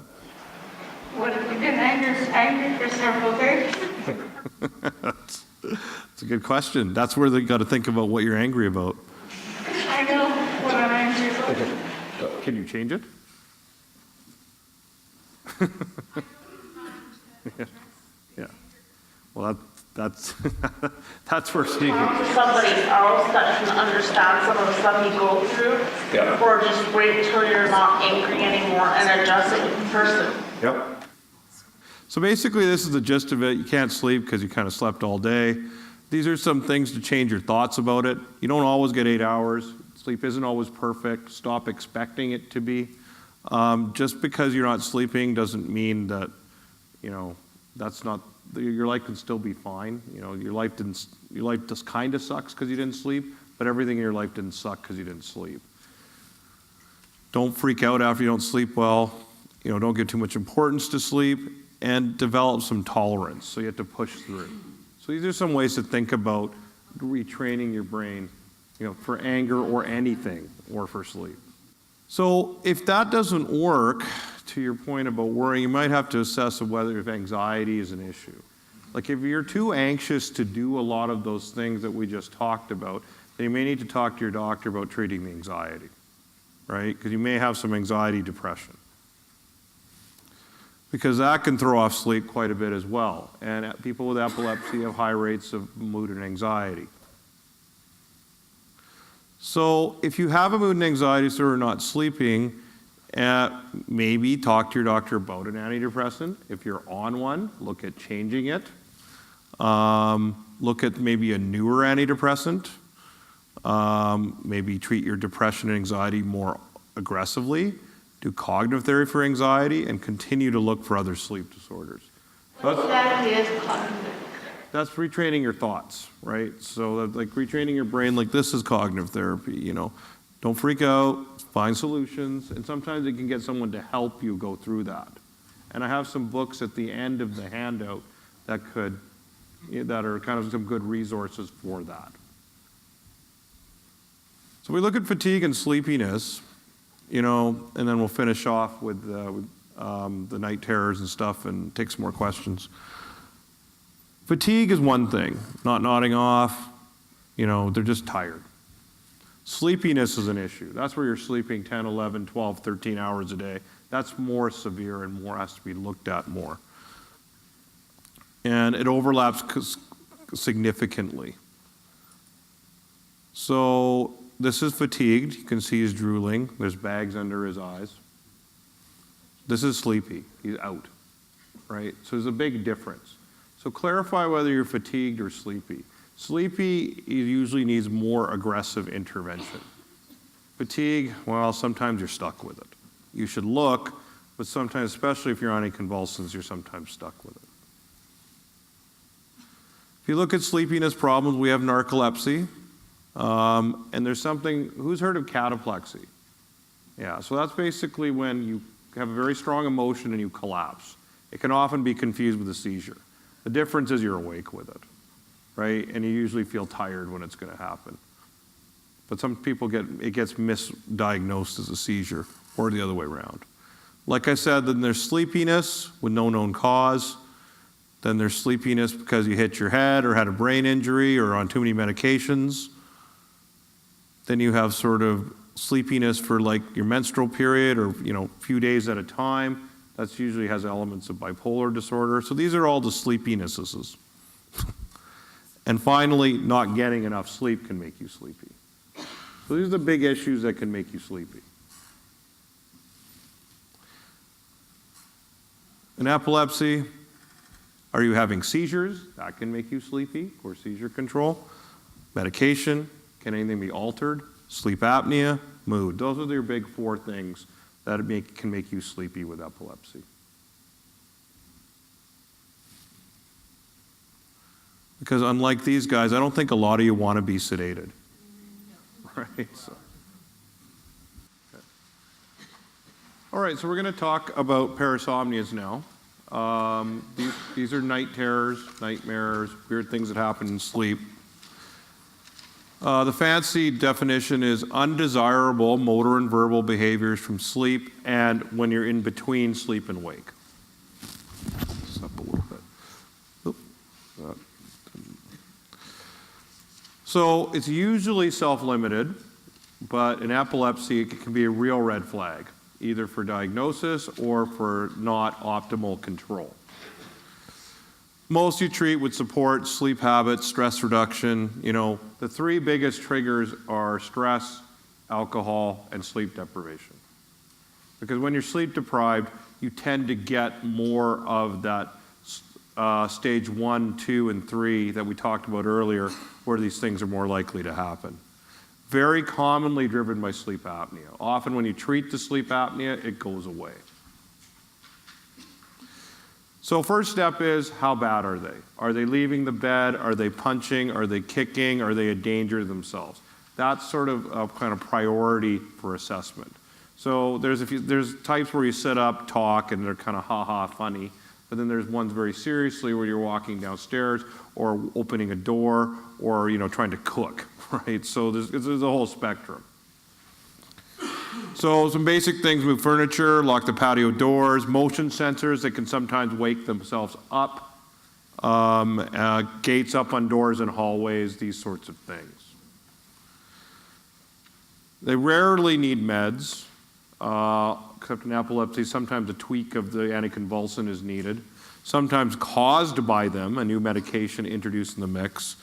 S3: What if you've been angry for several days?
S2: That's a good question. That's where they got to think about what you're angry about.
S3: I know what I'm angry about.
S2: Can you change it? Yeah. Well, that's where seeing
S4: Talk to somebody else that can understand some of the stuff you go through,
S5: Yeah.
S4: or just wait till you're not angry anymore and adjust it with the person.
S5: Yep.
S2: So basically, this is the gist of it. You can't sleep because you kind of slept all day. These are some things to change your thoughts about it. You don't always get 8 hours. Sleep isn't always perfect. Stop expecting it to be. Just because you're not sleeping doesn't mean that, that's not, your life can still be fine. Your life just kind of sucks because you didn't sleep, but everything in your life didn't suck because you didn't sleep. Don't freak out after you don't sleep well. Don't give too much importance to sleep, and develop some tolerance. So you have to push through. So these are some ways to think about retraining your brain, for anger or anything, or for sleep. So if that doesn't work, to your point about worrying, you might have to assess whether if anxiety is an issue. Like if you're too anxious to do a lot of those things that we just talked about, then you may need to talk to your doctor about treating the anxiety, right? Because you may have some anxiety depression. Because that can throw off sleep quite a bit as well. And people with epilepsy have high rates of mood and anxiety. So if you have a mood and anxiety disorder or not sleeping, maybe talk to your doctor about an antidepressant. If you're on one, look at changing it. Look at maybe a newer antidepressant. Maybe treat your depression and anxiety more aggressively. Do cognitive therapy for anxiety and continue to look for other sleep disorders.
S3: What exactly is cognitive?
S2: That's retraining your thoughts, right? So like retraining your brain, like this is cognitive therapy, you know. Don't freak out, find solutions, and sometimes you can get someone to help you go through that. And I have some books at the end of the handout that are kind of some good resources for that. So we look at fatigue and sleepiness, you know, and then we'll finish off with the night terrors and stuff and take some more questions. Fatigue is one thing, not nodding off, you know, they're just tired. Sleepiness is an issue. That's where you're sleeping 10, 11, 12, 13 hours a day. That's more severe and more has to be looked at more. And it overlaps significantly. So this is fatigued. You can see he's drooling. There's bags under his eyes. This is sleepy. He's out, right? So there's a big difference. So clarify whether you're fatigued or sleepy. Sleepy usually needs more aggressive intervention. Fatigue, well, sometimes you're stuck with it. You should look, but sometimes, especially if you're on anticonvulsants, you're sometimes stuck with it. If you look at sleepiness problems, we have narcolepsy. And there's something, who's heard of cataplexy? Yeah, so that's basically when you have a very strong emotion and you collapse. It can often be confused with a seizure. The difference is you're awake with it, right? And you usually feel tired when it's going to happen. But some people it gets misdiagnosed as a seizure or the other way around. Like I said, then there's sleepiness with no known cause. Then there's sleepiness because you hit your head or had a brain injury or on too many medications. Then you have sort of sleepiness for like your menstrual period or, you know, a few days at a time. That usually has elements of bipolar disorder. So these are all the sleepinesses. And finally, not getting enough sleep can make you sleepy. So these are the big issues that can make you sleepy. In epilepsy, are you having seizures? That can make you sleepy, or seizure control. Medication, can anything be altered? Sleep apnea, mood. Those are your big four things that can make you sleepy with epilepsy. Because unlike these guys, I don't think a lot of you want to be sedated. Right? So. Okay. All right, so we're going to talk about parasomnias now. These are night terrors, nightmares, weird things that happen in sleep. The fancy definition is undesirable motor and verbal behaviors from sleep and when you're in between sleep and wake. This up a little bit. Oop. So it's usually self-limited, but in epilepsy it can be a real red flag, either for diagnosis or for not optimal control. Most you treat with support, sleep habits, stress reduction. You know, the three biggest triggers are stress, alcohol, and sleep deprivation. Because when you're sleep deprived, you tend to get more of that stage 1, 2, and 3 that we talked about earlier, where these things are more likely to happen. Very commonly driven by sleep apnea. Often when you treat the sleep apnea, it goes away. So first step is, how bad are they? Are they leaving the bed? Are they punching? Are they kicking? Are they a danger to themselves? That's sort of a kind of priority for assessment. So there's types where you sit up, talk, and they're kind of ha-ha funny. But then there's ones very seriously where you're walking downstairs or opening a door or, you know, trying to cook, right? So there's a whole spectrum. So some basic things: move furniture, lock the patio doors, motion sensors that can sometimes wake themselves up, gates up on doors and hallways, these sorts of things. They rarely need meds, except in epilepsy. Sometimes a tweak of the anticonvulsant is needed. Sometimes caused by them, a new medication introduced in the mix.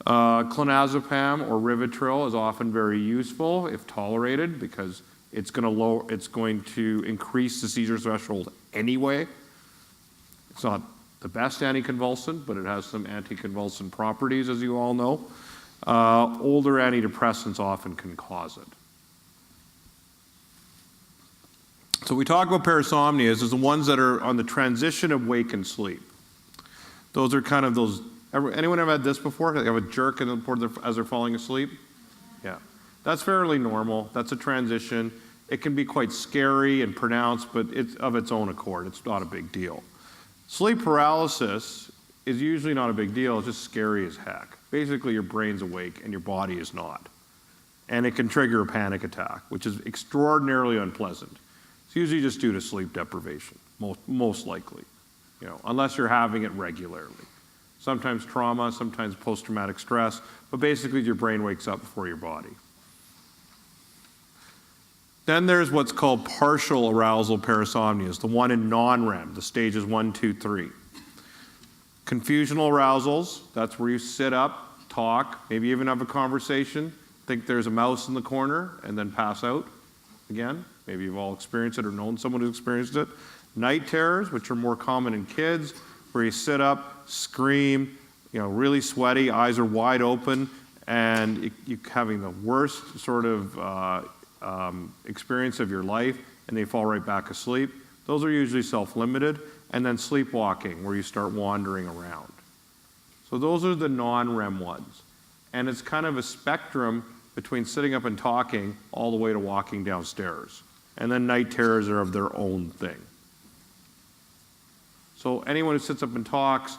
S2: Clonazepam or Rivotril is often very useful if tolerated, because it's going to increase the seizure threshold anyway. It's not the best anticonvulsant, but it has some anticonvulsant properties, as you all know. Older antidepressants often can cause it. So we talk about parasomnias as the ones that are on the transition of wake and sleep. Those are kind of those. Anyone ever had this before? They have a jerk as they're falling asleep? Yeah. That's fairly normal. That's a transition. It can be quite scary and pronounced, but it's of its own accord. It's not a big deal. Sleep paralysis is usually not a big deal. It's just scary as heck. Basically, your brain's awake and your body is not. And it can trigger a panic attack, which is extraordinarily unpleasant. It's usually just due to sleep deprivation, most likely, unless you're having it regularly. Sometimes trauma, sometimes post-traumatic stress, but basically your brain wakes up before your body. Then there's what's called partial arousal parasomnias, the one in non-REM, the stages 1, 2, 3. Confusional arousals, that's where you sit up, talk, maybe even have a conversation, think there's a mouse in the corner, and then pass out again. Maybe you've all experienced it or known someone who's experienced it. Night terrors, which are more common in kids, where you sit up, scream, really sweaty, eyes are wide open, and you're having the worst sort of experience of your life, and they fall right back asleep. Those are usually self-limited. And then sleepwalking, where you start wandering around. So those are the non-REM ones. And it's kind of a spectrum between sitting up and talking all the way to walking downstairs. And then night terrors are of their own thing. So anyone who sits up and talks,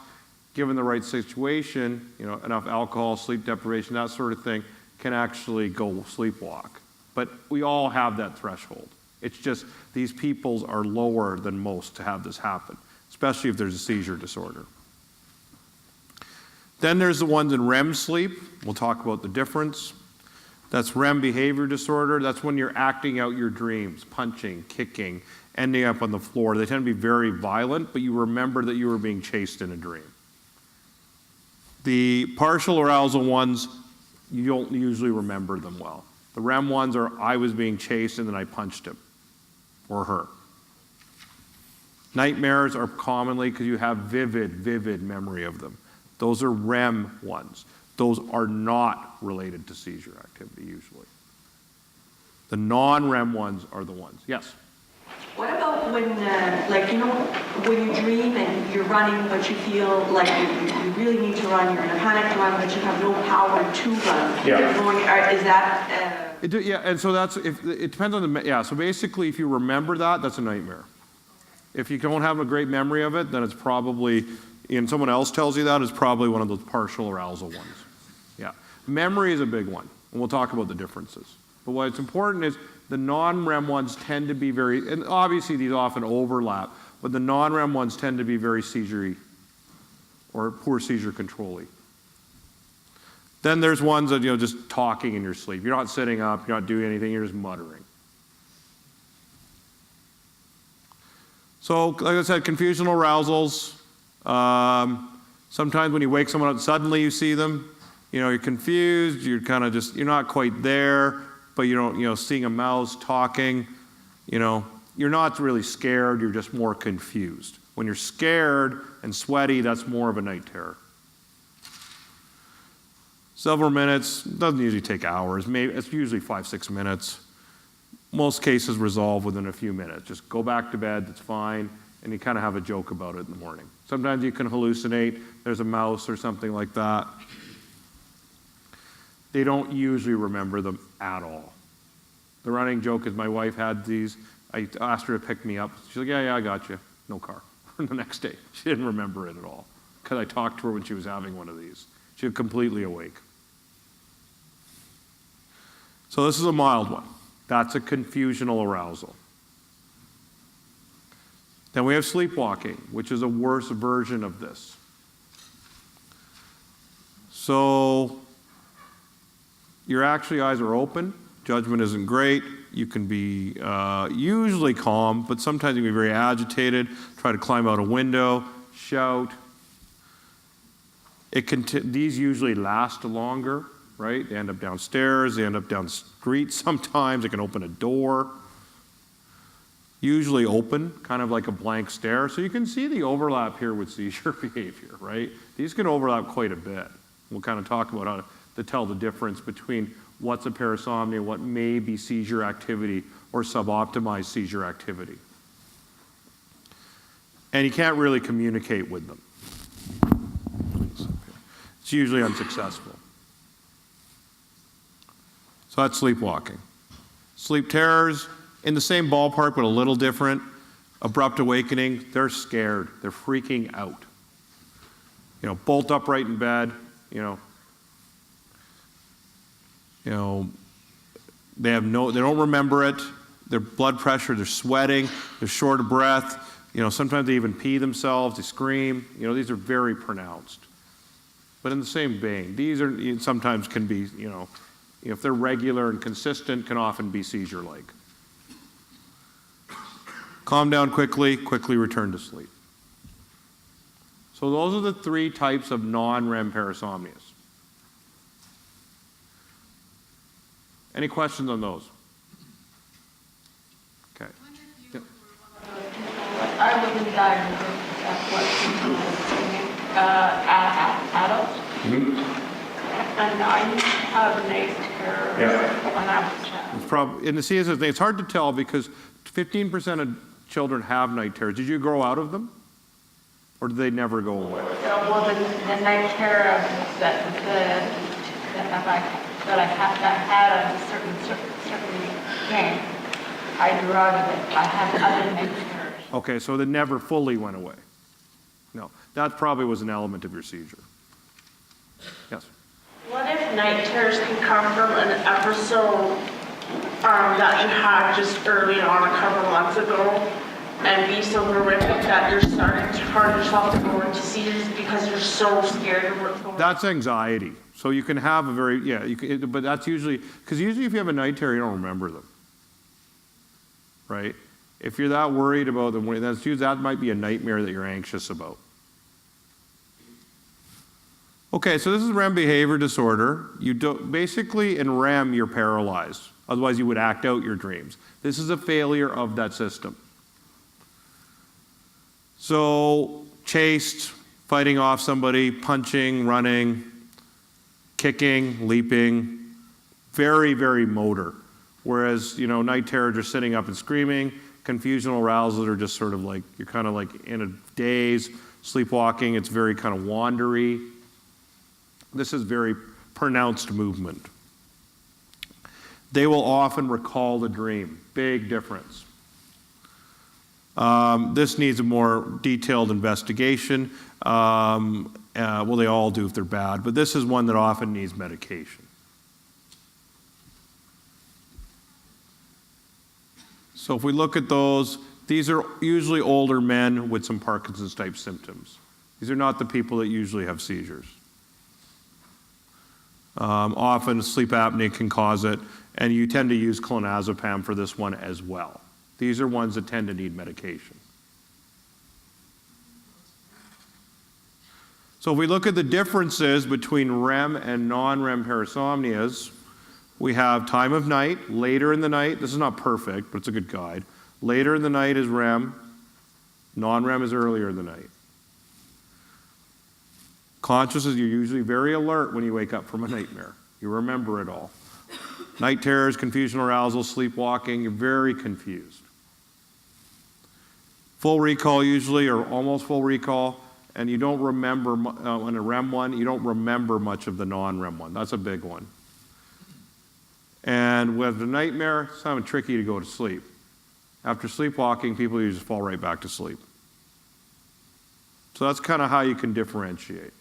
S2: given the right situation, enough alcohol, sleep deprivation, that sort of thing, can actually go sleepwalk. But we all have that threshold. It's just these peoples are lower than most to have this happen, especially if there's a seizure disorder. Then there's the ones in REM sleep. We'll talk about the difference. That's REM behavior disorder. That's when you're acting out your dreams, punching, kicking, ending up on the floor. They tend to be very violent, but you remember that you were being chased in a dream. The partial arousal ones, you don't usually remember them well. The REM ones are, I was being chased and then I punched him or her. Nightmares are commonly because you have vivid memory of them. Those are REM ones. Those are not related to seizure activity usually. The non-REM ones are the ones. Yes?
S8: What about when, when you dream and you're running, but you feel like you really need to run, you're in a panic to run, but you have no power to run?
S5: Yeah.
S8: Is that...
S2: And so it depends on so basically if you remember that, that's a nightmare. If you don't have a great memory of it, then it's probably, and someone else tells you that, it's probably one of those partial arousal ones. Yeah. Memory is a big one, and we'll talk about the differences. But what's important is the non-REM ones tend to be and obviously these often overlap, but the non-REM ones tend to be very seizure-y or poor seizure control-y. Then there's ones that, just talking in your sleep. You're not sitting up, you're not doing anything, you're just muttering. So, like I said, confusional arousals. Sometimes when you wake someone up, suddenly you see them. You're confused, you're kind of you're not quite there, but seeing a mouse, talking, you're not really scared, you're just more confused. When you're scared and sweaty, that's more of a night terror. Several minutes, doesn't usually take hours, maybe it's usually 5-6 minutes. Most cases resolve within a few minutes. Just go back to bed, that's fine, and you kind of have a joke about it in the morning. Sometimes you can hallucinate, there's a mouse or something like that. They don't usually remember them at all. The running joke is my wife had these, I asked her to pick me up. She's like, yeah, I got you, no car. The next day, she didn't remember it at all, because I talked to her when she was having one of these. She was completely awake. So this is a mild one. That's a confusional arousal. Then we have sleepwalking, which is a worse version of this. So your eyes are open, judgment isn't great, you can be usually calm, but sometimes you can be very agitated, try to climb out a window, shout. These usually last longer, right? They end up downstairs, they end up down the street sometimes, they can open a door. Usually open, kind of like a blank stare. So you can see the overlap here with seizure behavior, right? These can overlap quite a bit. We'll kind of talk about how to tell the difference between what's a parasomnia, what may be seizure activity or suboptimized seizure activity. And you can't really communicate with them. It's usually unsuccessful. So that's sleepwalking. Sleep terrors, in the same ballpark, but a little different. Abrupt awakening, they're scared. They're freaking out. Bolt upright in bed, they don't remember it. Their blood pressure, they're sweating, they're short of breath. Sometimes they even pee themselves, they scream. These are very pronounced. But in the same vein, these are sometimes can be, if they're regular and consistent, can often be seizure-like. Calm down quickly return to sleep. So those are the 3 types of non-REM parasomnias. Any questions on those? Okay. Yep.
S3: I wasn't diagnosed with epilepsy adults. And I used to have night terror when I was a child.
S2: It's hard to tell because 15% of children have night terrors. Did you grow out of them? Or did they never go away?
S3: Well, the night terror that I had a certain game, I grew out of it. I had other night terrors.
S2: Okay, so they never fully went away. No, that probably was an element of your seizure. Yes?
S4: What if night terrors can come from an episode that you had just early on a couple months ago and be so horrific that you're starting to harden yourself to go into seizures because you're so scared of what's going on?
S2: That's anxiety. So you can have a very, but that's usually, because usually if you have a night terror, you don't remember them. Right? If you're that worried about them, that might be a nightmare that you're anxious about. Okay, so this is REM behavior disorder. Basically in REM, you're paralyzed. Otherwise, you would act out your dreams. This is a failure of that system. So, chased, fighting off somebody, punching, running, kicking, leaping, very, very motor. Whereas, night terrors are sitting up and screaming, confusional arousals are just sort of like, you're kind of like in a daze, sleepwalking, it's very kind of wandery. This is very pronounced movement. They will often recall the dream. Big difference. This needs a more detailed investigation. Well, they all do if they're bad, but this is one that often needs medication. So if we look at those, these are usually older men with some Parkinson's type symptoms. These are not the people that usually have seizures. Often sleep apnea can cause it, and you tend to use clonazepam for this one as well. These are ones that tend to need medication. So if we look at the differences between REM and non-REM parasomnias, we have time of night, later in the night. This is not perfect, but it's a good guide. Later in the night is REM. Non-REM is earlier in the night. Consciousness, you're usually very alert when you wake up from a nightmare. You remember it all. Night terrors, confusional arousal, sleepwalking, you're very confused. Full recall usually, or almost full recall, and you don't remember, in a REM one, you don't remember much of the non-REM one. That's a big one. And with the nightmare, it's kind of tricky to go to sleep. After sleepwalking, people usually fall right back to sleep. So that's kind of how you can differentiate.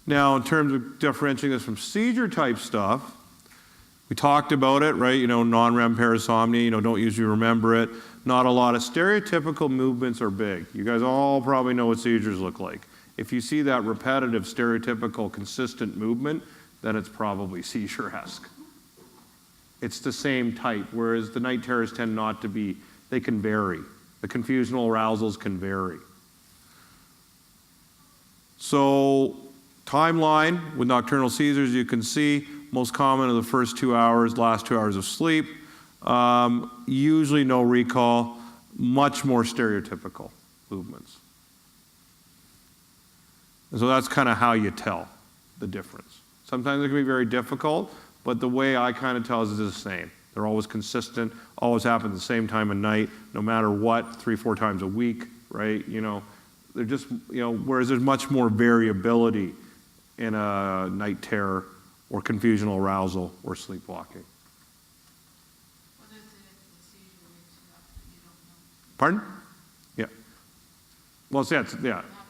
S2: Now, in terms of differentiating this from seizure type stuff, we talked about it, right? Non-REM parasomnia, don't usually remember it. Not a lot of stereotypical movements are big. You guys all probably know what seizures look like. If you see that repetitive, stereotypical, consistent movement, then it's probably seizure-esque. It's the same type, whereas the night terrors tend not to be, they can vary. The confusional arousals can vary. So, timeline with nocturnal seizures, you can see most common in the first 2 hours, last 2 hours of sleep. Usually no recall, much more stereotypical movements. And so that's kind of how you tell the difference. Sometimes it can be very difficult, but the way I kind of tell is the same. They're always consistent, always happen at the same time of night, no matter what, 3-4 times a week, right? They're just, whereas there's much more variability in a night terror or confusional arousal or sleepwalking.
S3: What is it if the seizure wakes you up that you don't know?
S2: Pardon? Yeah. Well, yeah.
S3: You have no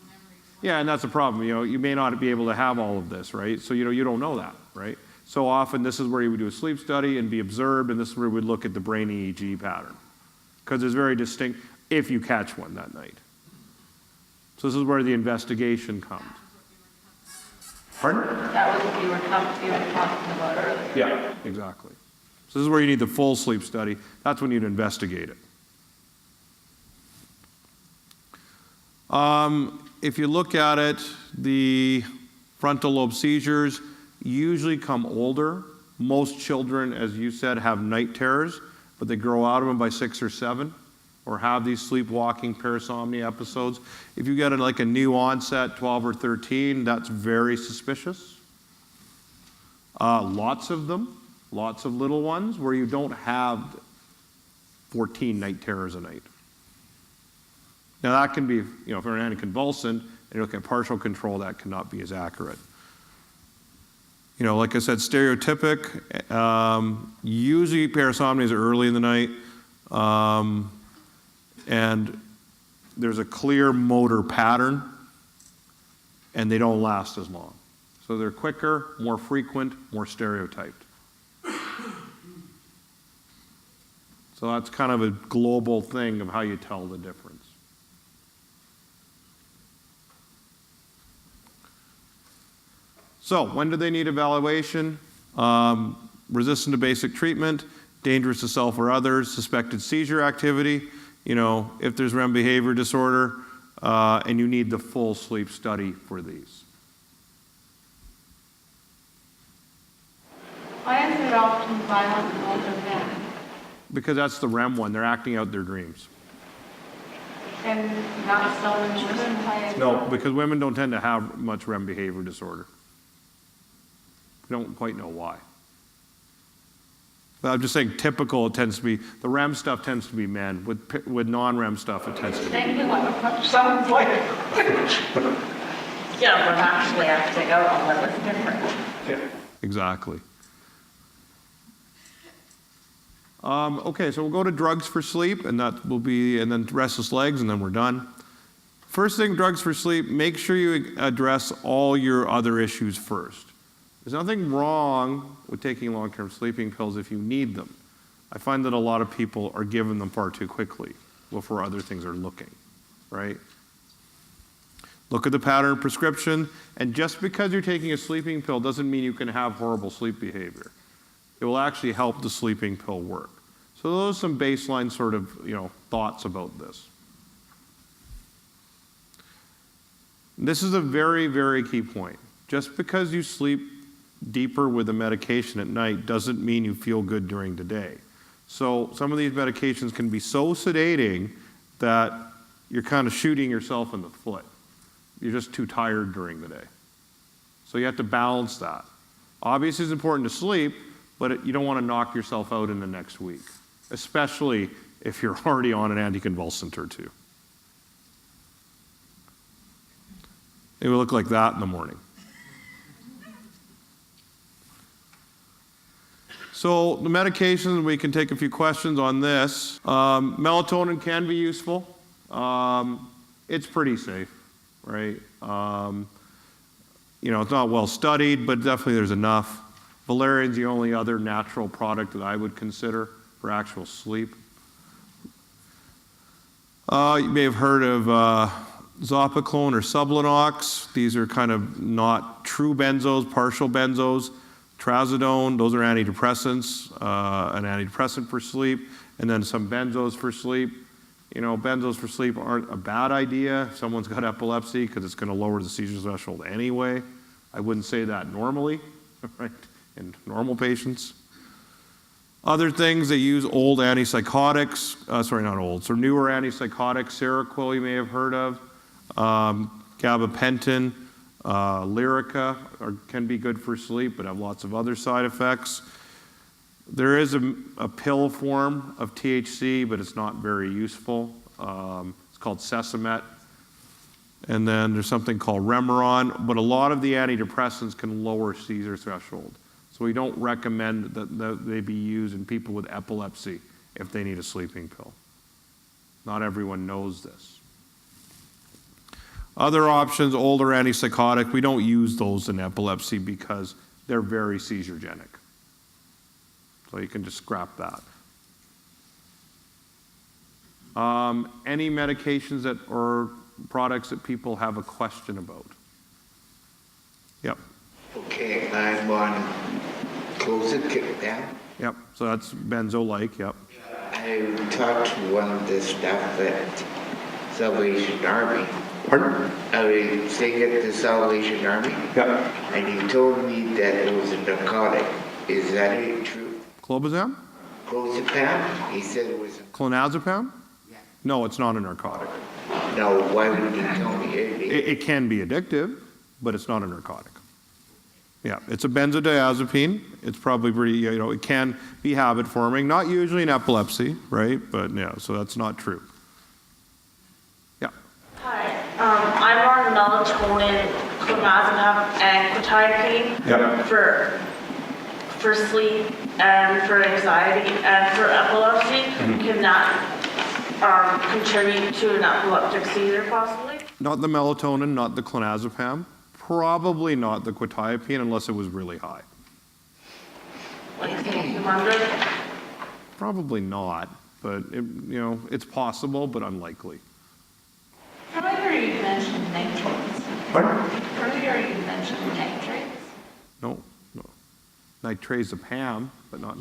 S3: memory.
S2: Yeah, and that's the problem. You may not be able to have all of this, right? So, you don't know that, right? So often this is where you would do a sleep study and be observed, and this is where we'd look at the brain EEG pattern. Because it's very distinct if you catch one that night. So this is where the investigation comes. Pardon?
S3: That was what you were talking about earlier.
S2: Yeah, exactly. So this is where you need the full sleep study. That's when you'd investigate it. If you look at it, the frontal lobe seizures usually come older. Most children, as you said, have night terrors, but they grow out of them by 6 or 7, or have these sleepwalking parasomnia episodes. If you get a new onset, 12 or 13, that's very suspicious. Lots of them, lots of little ones where you don't have 14 night terrors a night. Now that can be, if you're an anticonvulsant and you look at partial control, that cannot be as accurate. Like I said, stereotypic, usually parasomnias are early in the night, and there's a clear motor pattern, and they don't last as long. So they're quicker, more frequent, more stereotyped. So that's kind of a global thing of how you tell the difference. So when do they need evaluation? Resistant to basic treatment, dangerous to self or others, suspected seizure activity, if there's REM behavior disorder, and you need the full sleep study for these.
S3: Why is it often violent in older men?
S2: Because that's the REM one, they're acting out their dreams.
S3: And not so in women?
S2: No, because women don't tend to have much REM behavior disorder. We don't quite know why. But I'm just saying typical, it tends to be, the REM stuff tends to be men. With non-REM stuff, it tends to be.
S3: Thank you, sounds like yeah, but actually acting out on them is different.
S2: Yeah. Exactly. Okay, so we'll go to drugs for sleep, and that will be, and then restless legs, and then we're done. First thing, drugs for sleep, make sure you address all your other issues first. There's nothing wrong with taking long-term sleeping pills if you need them. I find that a lot of people are given them far too quickly before other things are looking, right? Look at the pattern of prescription, and just because you're taking a sleeping pill doesn't mean you can have horrible sleep behavior. It will actually help the sleeping pill work. So those are some baseline sort of, thoughts about this. This is a very, very key point. Just because you sleep deeper with a medication at night doesn't mean you feel good during the day. So some of these medications can be so sedating that you're kind of shooting yourself in the foot. You're just too tired during the day. So you have to balance that. Obviously it's important to sleep, but you don't want to knock yourself out in the next week, especially if you're already on an anticonvulsant or two. It will look like that in the morning. So the medications, we can take a few questions on this. Melatonin can be useful. It's pretty safe, right? it's not well studied, but definitely there's enough. Valerian's the only other natural product that I would consider for actual sleep. You may have heard of Zopiclone or Sublinox. These are kind of not true benzos, partial benzos. Trazodone, those are antidepressants, an antidepressant for sleep, and then some benzos for sleep. Benzos for sleep aren't a bad idea if someone's got epilepsy because it's going to lower the seizure threshold anyway. I wouldn't say that normally, right, in normal patients. Other things, they use old antipsychotics, newer antipsychotics, Seroquel you may have heard of, gabapentin, Lyrica can be good for sleep but have lots of other side effects. There is a pill form of THC, but it's not very useful. It's called Sesamet. And then there's something called Remeron, but a lot of the antidepressants can lower seizure threshold. So we don't recommend that they be used in people with epilepsy if they need a sleeping pill. Not everyone knows this. Other options, older antipsychotic, we don't use those in epilepsy because they're very seizurogenic. So you can just scrap that. Any medications or products that people have a question about? Yep.
S9: Okay, I'm on clozapam.
S2: Yep, so that's benzo-like, yep.
S9: I talked to one of the staff at Salvation Army.
S5: Pardon?
S9: I was saying at the Salvation Army.
S5: Yeah.
S9: And he told me that it was a narcotic. Is that true?
S2: Clobazam?
S9: Clozapam? He said it was.
S2: Clonazepam?
S9: Yeah.
S2: No, it's not a narcotic.
S9: No, why would he tell me?
S2: It can be addictive, but it's not a narcotic. Yeah, it's a benzodiazepine. It's probably pretty, it can be habit forming, not usually in epilepsy, right? But yeah, so that's not true. Yeah.
S4: Hi, I'm on melatonin, clonazepam, and quetiapine for sleep and for anxiety and for epilepsy. Can that contribute to an epileptic seizure possibly?
S2: Not the melatonin, not the clonazepam. Probably not the quetiapine unless it was really high.
S4: Like 200?
S2: Probably not, but it's possible, but unlikely.
S3: Earlier you mentioned nitrates.
S5: Pardon?
S3: Earlier you mentioned nitrates.
S2: No. Nitrazepam, but not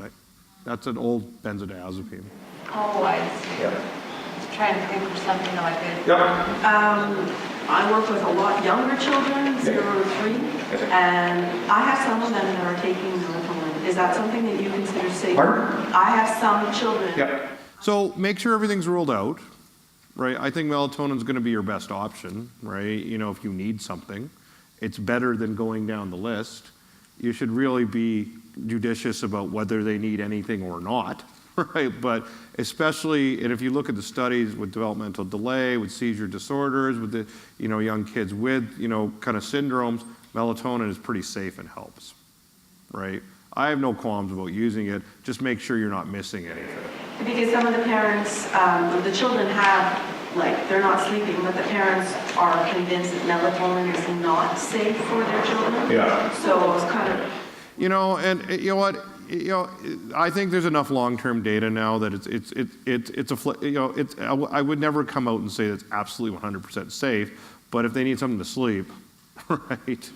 S2: that's an old benzodiazepine.
S3: Oh, I see.
S5: Yeah.
S3: I was trying to think of something that I could.
S5: Yeah.
S8: I work with a lot younger children, 0 to 3, and I have some of them that are taking melatonin. Is that something that you consider safe?
S5: Pardon?
S8: I have some children.
S5: Yeah.
S2: So make sure everything's ruled out, right? I think melatonin is going to be your best option, right? If you need something, it's better than going down the list. You should really be judicious about whether they need anything or not, right? But especially, and if you look at the studies with developmental delay, with seizure disorders, with the young kids with kind of syndromes, melatonin is pretty safe and helps, right? I have no qualms about using it. Just make sure you're not missing anything.
S8: Because some of the parents, the children have, they're not sleeping, but the parents are convinced that melatonin is not safe for their children.
S5: Yeah.
S8: So it's kind of.
S2: And you know what? I think there's enough long-term data now that I would never come out and say it's absolutely 100% safe, but if they need something to sleep, right?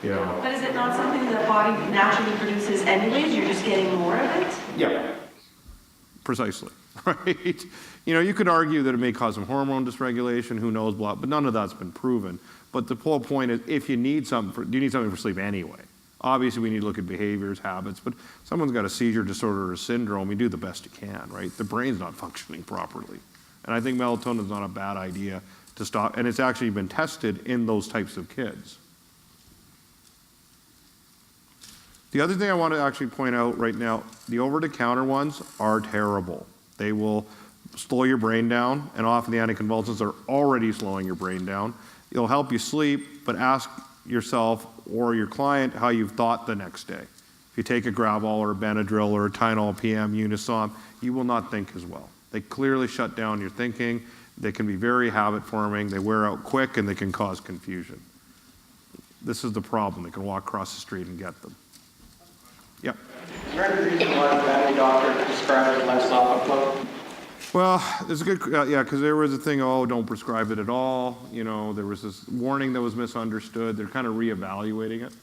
S2: Yeah.
S8: But is it not something that the body naturally produces anyways? You're just getting more of it?
S5: Yeah.
S2: Precisely, right? You could argue that it may cause some hormone dysregulation, who knows, blah, but none of that's been proven. But the whole point is, if you need something, you need something for sleep anyway. Obviously, we need to look at behaviors, habits, but someone's got a seizure disorder or a syndrome, you do the best you can, right? The brain's not functioning properly. And I think melatonin is not a bad idea to stop, and it's actually been tested in those types of kids. The other thing I want to actually point out right now, the over-the-counter ones are terrible. They will slow your brain down, and often the anticonvulsants are already slowing your brain down. It'll help you sleep, but ask yourself or your client how you've thought the next day. If you take a Gravol or a Benadryl or a Tylenol PM, Unisom, you will not think as well. They clearly shut down your thinking. They can be very habit-forming. They wear out quick, and they can cause confusion. this is the problem. They can walk across the street and get them. Yep.
S10: Is there any reason why the family doctor prescribed less Alpha?
S2: Well, it's a good, yeah, because there was a thing, oh, don't prescribe it at all. You know, there was this warning that was misunderstood. They're kind of reevaluating it,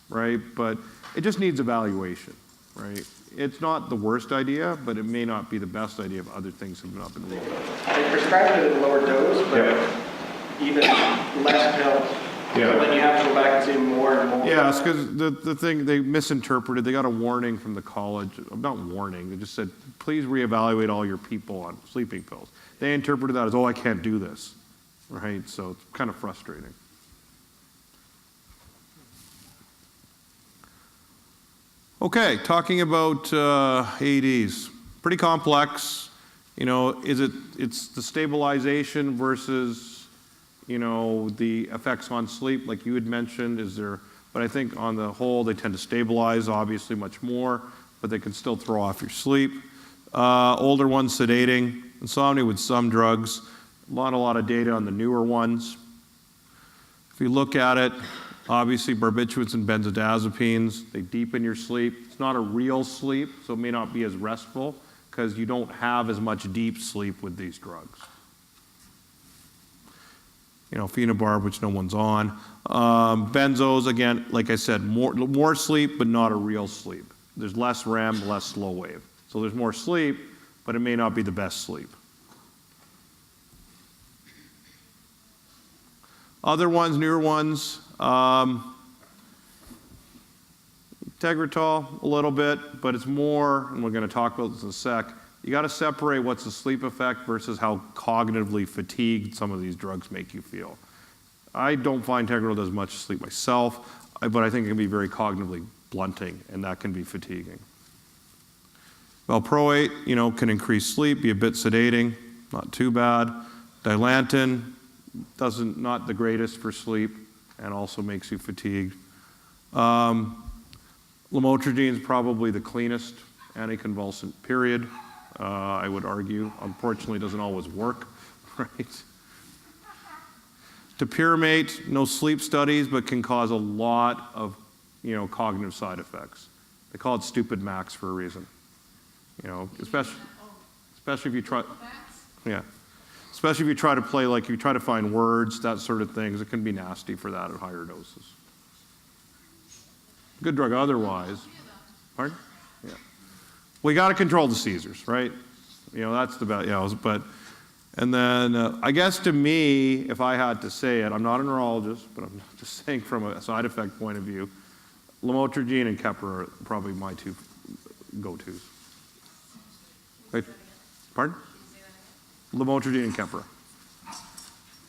S2: right? But it just needs evaluation, right? It's not the worst idea, but it may not be the best idea if other things have not been ruled out.
S10: They prescribed it at a lower dose, but even less pills.
S5: Yeah.
S10: So then you have to go back to more and more.
S2: Yeah, it's because the thing, they misinterpreted. They got a warning from the college. Not warning. They just said, please reevaluate all your people on sleeping pills. They interpreted that as, oh, I can't do this, right? So it's kind of frustrating. Okay, talking about AEDs. Pretty complex. You know, it's the stabilization versus, you know, the effects on sleep, like you had mentioned, but I think on the whole, they tend to stabilize, obviously, much more, but they can still throw off your sleep. Older ones, sedating, insomnia with some drugs, a lot of data on the newer ones. If you look at it, obviously, barbiturates and benzodiazepines, they deepen your sleep. It's not a real sleep, so it may not be as restful, because you don't have as much deep sleep with these drugs. You know, phenobarb, which no one's on. Benzos, again, like I said, more sleep, but not a real sleep. There's less REM, less slow wave. So there's more sleep, but it may not be the best sleep. Other ones, newer ones, Tegretol, a little bit, but it's more, and we're going to talk about this in a sec, you got to separate what's the sleep effect versus how cognitively fatigued some of these drugs make you feel. I don't find Tegretol does much sleep myself, but I think it can be very cognitively blunting, and that can be fatiguing. Valproate, you know, can increase sleep, be a bit sedating, not too bad. Dilantin, not the greatest for sleep, and also makes you fatigued. Lamotrigine is probably the cleanest anticonvulsant, period. I would argue. Unfortunately, it doesn't always work, right? Topiramate, no sleep studies, but can cause a lot of, you know, cognitive side effects. They call it stupid max for a reason. You know, especially if you try, yeah, especially if you try to play, like you try to find words, that sort of things. It can be nasty for that at higher doses. Good drug otherwise. Pardon? Yeah. We got to control the seizures, right? You know, that's the best, you know, but, and then I guess to me, if I had to say it, I'm not a neurologist, but I'm just saying from a side effect point of view, lamotrigine and Keppra are probably my two go-tos. Wait, pardon? Lamotrigine and Keppra.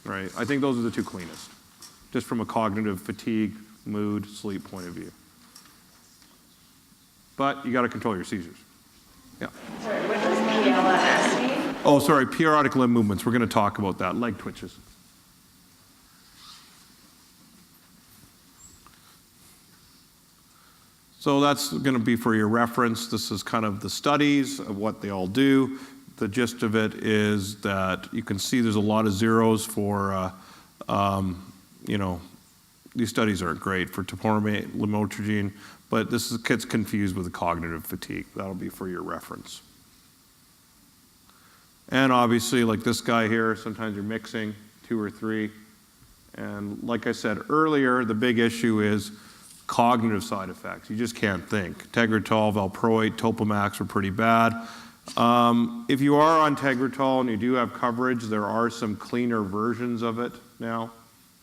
S2: Right, I think those are the two cleanest, just from a cognitive fatigue, mood, sleep point of view. But you got to control your seizures. Yeah.
S4: Sorry, what does PLS mean?
S2: Oh, sorry, periodic limb movements. We're going to talk about that. Leg twitches. So that's going to be for your reference. This is kind of the studies of what they all do. The gist of it is that you can see there's a lot of zeros for, you know, these studies aren't great for topiramate, lamotrigine, but this gets confused with the cognitive fatigue. That'll be for your reference. And obviously, like this guy here, sometimes you're mixing 2 or 3. And like I said earlier, the big issue is cognitive side effects. You just can't think. Tegretol, valproate, Topamax are pretty bad. If you are on Tegretol and you do have coverage, there are some cleaner versions of it now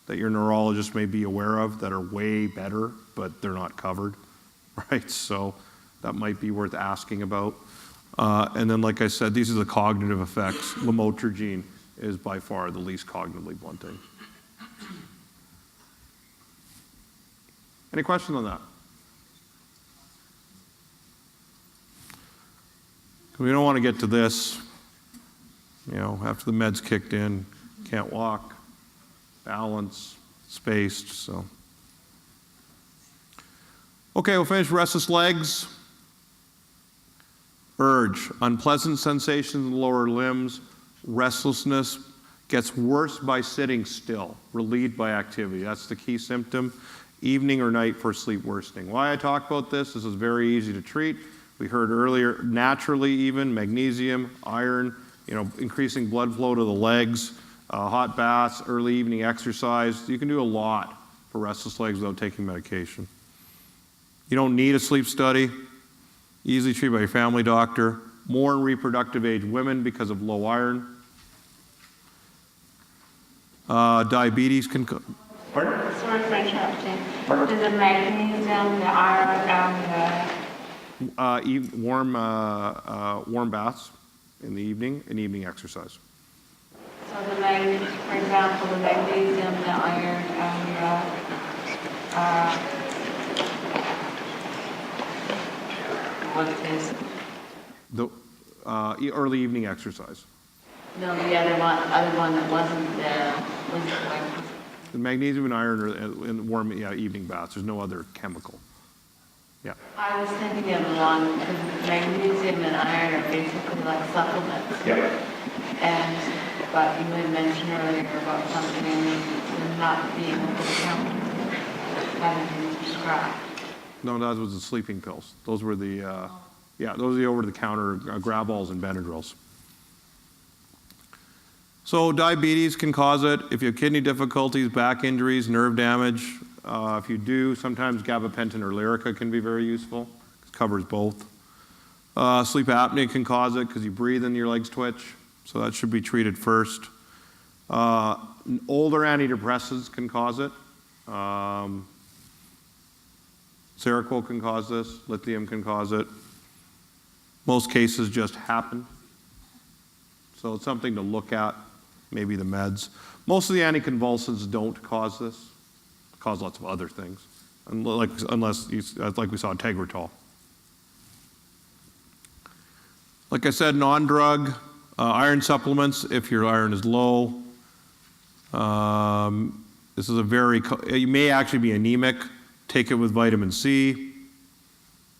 S2: that your neurologist may be aware of that are way better, but they're not covered, right? So that might be worth asking about. And then, like I said, these are the cognitive effects. Lamotrigine is by far the least cognitively blunting. Any questions on that? We don't want to get to this, you know, after the meds kicked in, can't walk, balance, spaced, so. Okay, we'll finish restless legs. Urge, unpleasant sensations in the lower limbs, restlessness gets worse by sitting still, relieved by activity. That's the key symptom. evening or night for sleep worsening. Why I talk about this is very easy to treat. We heard earlier, naturally even, magnesium, iron, increasing blood flow to the legs, hot baths, early evening exercise. You can do a lot for restless legs without taking medication. You don't need a sleep study. Easily treated by your family doctor. More in reproductive age women because of low iron. Diabetes can...
S5: Pardon?
S3: Sorry for interrupting. Is the magnesium, the iron, and
S2: warm baths in the evening and evening exercise.
S3: so the magnesium, for example, the magnesium, the iron, and what is
S2: The early evening exercise.
S3: no the other one that wasn't there was like.
S2: The magnesium and iron are in warm evening baths. There's no other chemical. Yeah.
S3: I was thinking of the one because magnesium and iron are basically like supplements.
S5: Yeah.
S3: But you had mentioned earlier about something not being able to count, having been prescribed.
S2: No, that was the sleeping pills. Those were the, those are the over-the-counter Grabols and Benadryls. So diabetes can cause it. If you have kidney difficulties, back injuries, nerve damage, if you do, sometimes gabapentin or Lyrica can be very useful. It covers both. Sleep apnea can cause it because you breathe and your legs twitch. So that should be treated first. Older antidepressants can cause it. Seroquel can cause this. Lithium can cause it. Most cases just happen. So it's something to look at, maybe the meds. Most of the anticonvulsants don't cause this. Cause lots of other things, unless like we saw Tegretol. Like I said, non-drug, iron supplements if your iron is low. This is you may actually be anemic. Take it with vitamin C.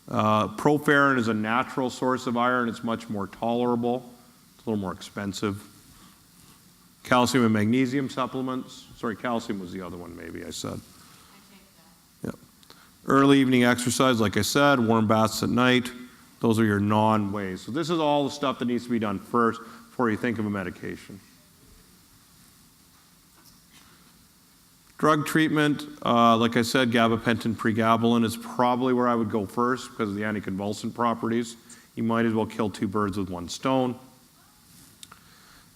S2: Proferrin is a natural source of iron. It's much more tolerable. It's a little more expensive. Calcium and magnesium supplements. Sorry, calcium was the other one maybe I said. Yep. Early evening exercise, like I said, warm baths at night. Those are your non-ways. So this is all the stuff that needs to be done first before you think of a medication. Drug treatment, like I said, gabapentin, pregabalin is probably where I would go first because of the anticonvulsant properties. You might as well kill two birds with one stone.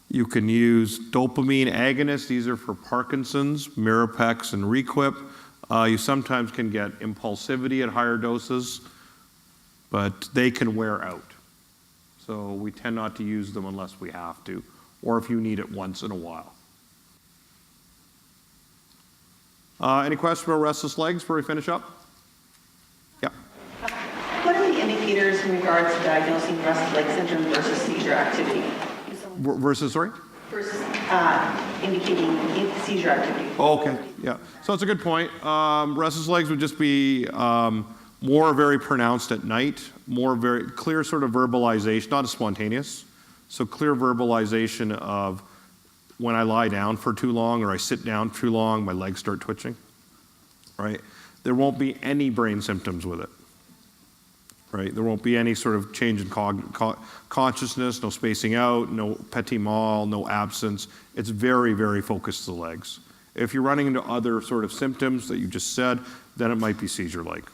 S2: You can use dopamine agonists. These are for Parkinson's, Mirapex, and Requip. You sometimes can get impulsivity at higher doses, but they can wear out. So we tend not to use them unless we have to, or if you need it once in a while. Any questions about restless legs before we finish up? Yeah.
S8: What are the indicators in regards to diagnosing restless leg syndrome versus seizure activity?
S2: Versus, sorry?
S8: Versus indicating seizure activity.
S2: Oh, okay, yeah. So it's a good point. Restless legs would just be more very pronounced at night, more very clear sort of verbalization, not as spontaneous. So clear verbalization of when I lie down for too long or I sit down too long, my legs start twitching, right? There won't be any brain symptoms with it, right? There won't be any sort of change in consciousness, no spacing out, no petit mal, no absence. It's very, very focused to the legs. If you're running into other sort of symptoms that you just said, then it might be seizure-like.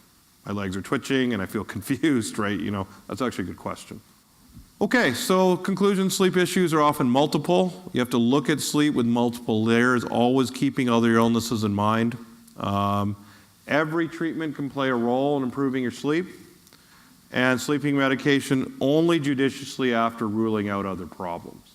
S2: My legs are twitching and I feel confused, right? That's actually a good question. Okay, so conclusion, sleep issues are often multiple. You have to look at sleep with multiple layers, always keeping other illnesses in mind. Every treatment can play a role in improving your sleep, and sleeping medication only judiciously after ruling out other problems.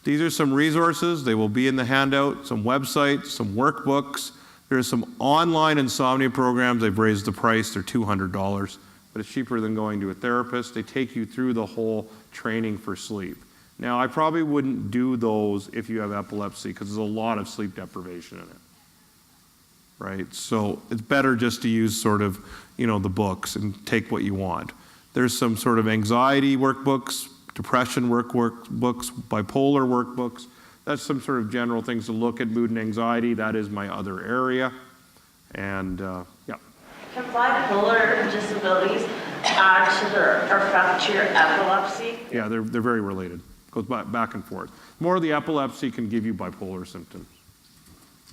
S2: These are some resources. They will be in the handout, some websites, some workbooks. There's some online insomnia programs. They've raised the price. They're $200. But it's cheaper than going to a therapist. They take you through the whole training for sleep. Now, I probably wouldn't do those if you have epilepsy because there's a lot of sleep deprivation in it, right? So it's better just to use sort of, the books and take what you want. There's some sort of anxiety workbooks, depression workbooks, bipolar workbooks. that's some sort of general things to look at. Mood and anxiety, that is my other area. And yeah.
S4: Can bipolar disabilities add to or affect your epilepsy?
S2: Yeah, they're very related. Goes back and forth. More of the epilepsy can give you bipolar symptoms,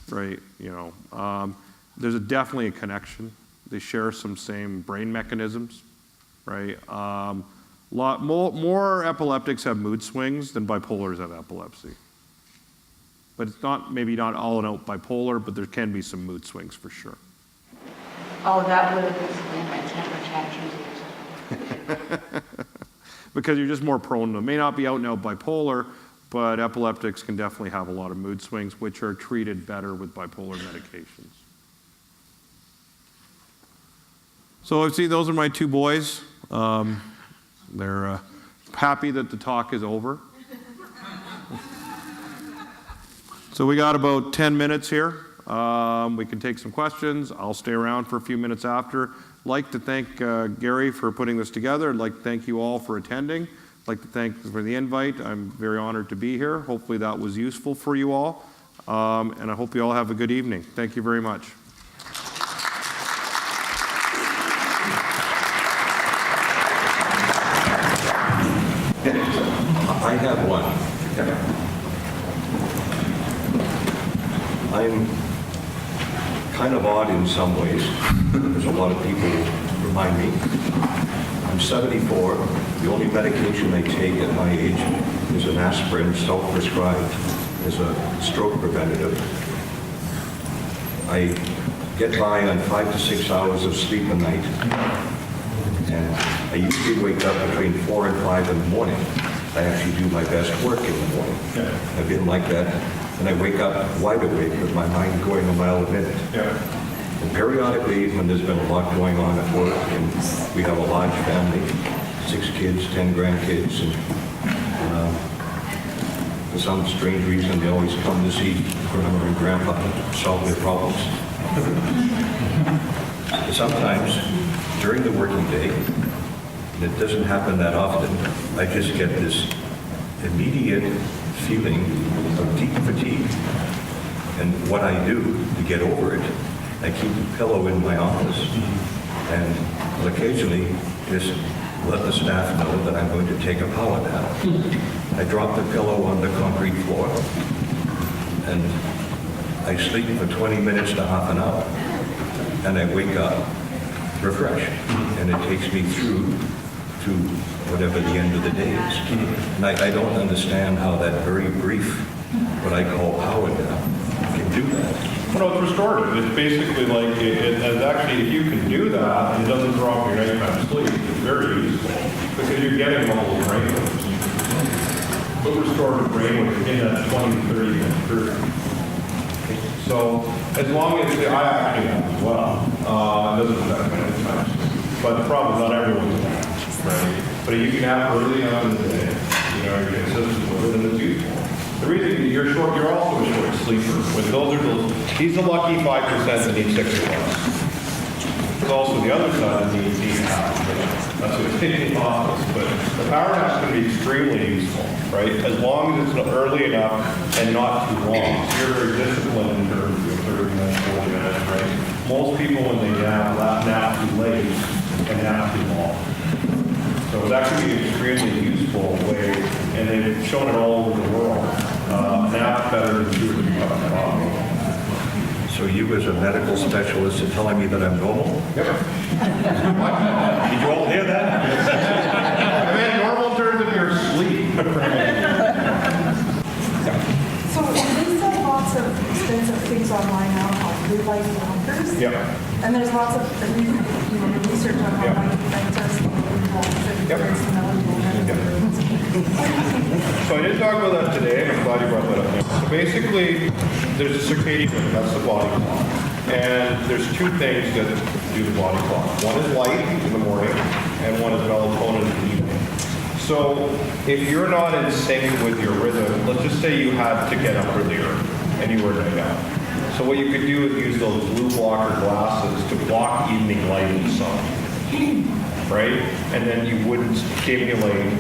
S2: right? You know, there's definitely a connection. They share some same brain mechanisms, right? More epileptics have mood swings than bipolars have epilepsy. But it's not, maybe not all and out bipolar, but there can be some mood swings for sure.
S3: Oh, that would have explained my temper tantrums.
S2: Because you're just more prone to, it may not be out and out bipolar, but epileptics can definitely have a lot of mood swings, which are treated better with bipolar medications. So see, those are my two boys. They're happy that the talk is over. So we got about 10 minutes here. We can take some questions. I'll stay around for a few minutes after. I'd like to thank Gary for putting this together. I'd like to thank you all for attending. I'd like to thank for the invite. I'm very honored to be here. Hopefully that was useful for you all. And I hope you all have a good evening. Thank you very much.
S1: I have one. I'm kind of odd in some ways. There's a lot of people who remind me. I'm 74. The only medication I take at my age is an aspirin, self-prescribed as a stroke preventative. I get by on 5 to 6 hours of sleep a night. And I usually wake up between 4 and 5 in the morning. I actually do my best work in the morning. I've been like that. And I wake up wide awake with my mind going a mile a minute. And periodically, when there's been a lot going on at work, and we have a large family, 6 kids, 10 grandkids, and for some strange reason, they always come to see Grandma and Grandpa to solve their problems. Sometimes, during the working day, and it doesn't happen that often, I just get this immediate feeling of deep fatigue. And what I do to get over it, I keep a pillow in my office and I'll occasionally just let the staff know that I'm going to take a power nap. I drop the pillow on the concrete floor and I sleep for 20 minutes to half an hour. And I wake up refreshed and it takes me through to whatever the end of the day is. And I don't understand how that very brief, what I call power nap, can do that.
S5: Well, no, it's restorative. It's basically like, and actually, if you can do that, and it doesn't drop your nighttime sleep, it's very useful, because you're getting all those brain waves. But restorative brain waves in that 20 to 30 minute period. So, as long as, I actually have as well, it doesn't affect my nighttime sleep. But the problem is not everyone's that. Right. But you can have early on in the day, you know, you're consistent with it, and it's useful. The reason you're short, you're also a short sleeper. When those are those, he's the lucky 5% that needs 6 or less. There's also the other side that needs 8.5. That's what it's in the office. But the power nap can be extremely useful, right? As long as it's early enough and not too long. So you're very disciplined in terms of 30 minutes, 40 minutes, right? Most people, when they nap too late and nap too long. So that can be an extremely useful way, and they've shown it all over the world. Nap better than 2 or 3 hours of coffee.
S1: So you as a medical specialist are telling me that I'm normal?
S5: Yep.
S1: Did you all hear that?
S5: I mean, normal in terms of your sleep.
S11: So they sell lots of expensive things online now called blue light blockers.
S5: Yep.
S11: And there's lots of research on how light affects us.
S5: So I didn't talk about that today, and I'm glad you brought that up. So basically, there's a circadian rhythm, that's the body clock. And there's 2 things that do the body clock. One is light in the morning, and one is melatonin in the evening. So if you're not in sync with your rhythm, let's just say you had to get up earlier, and you were night out. So what you could do is use those blue blocker glasses to block evening light in the sun. Right? And then you wouldn't stimulate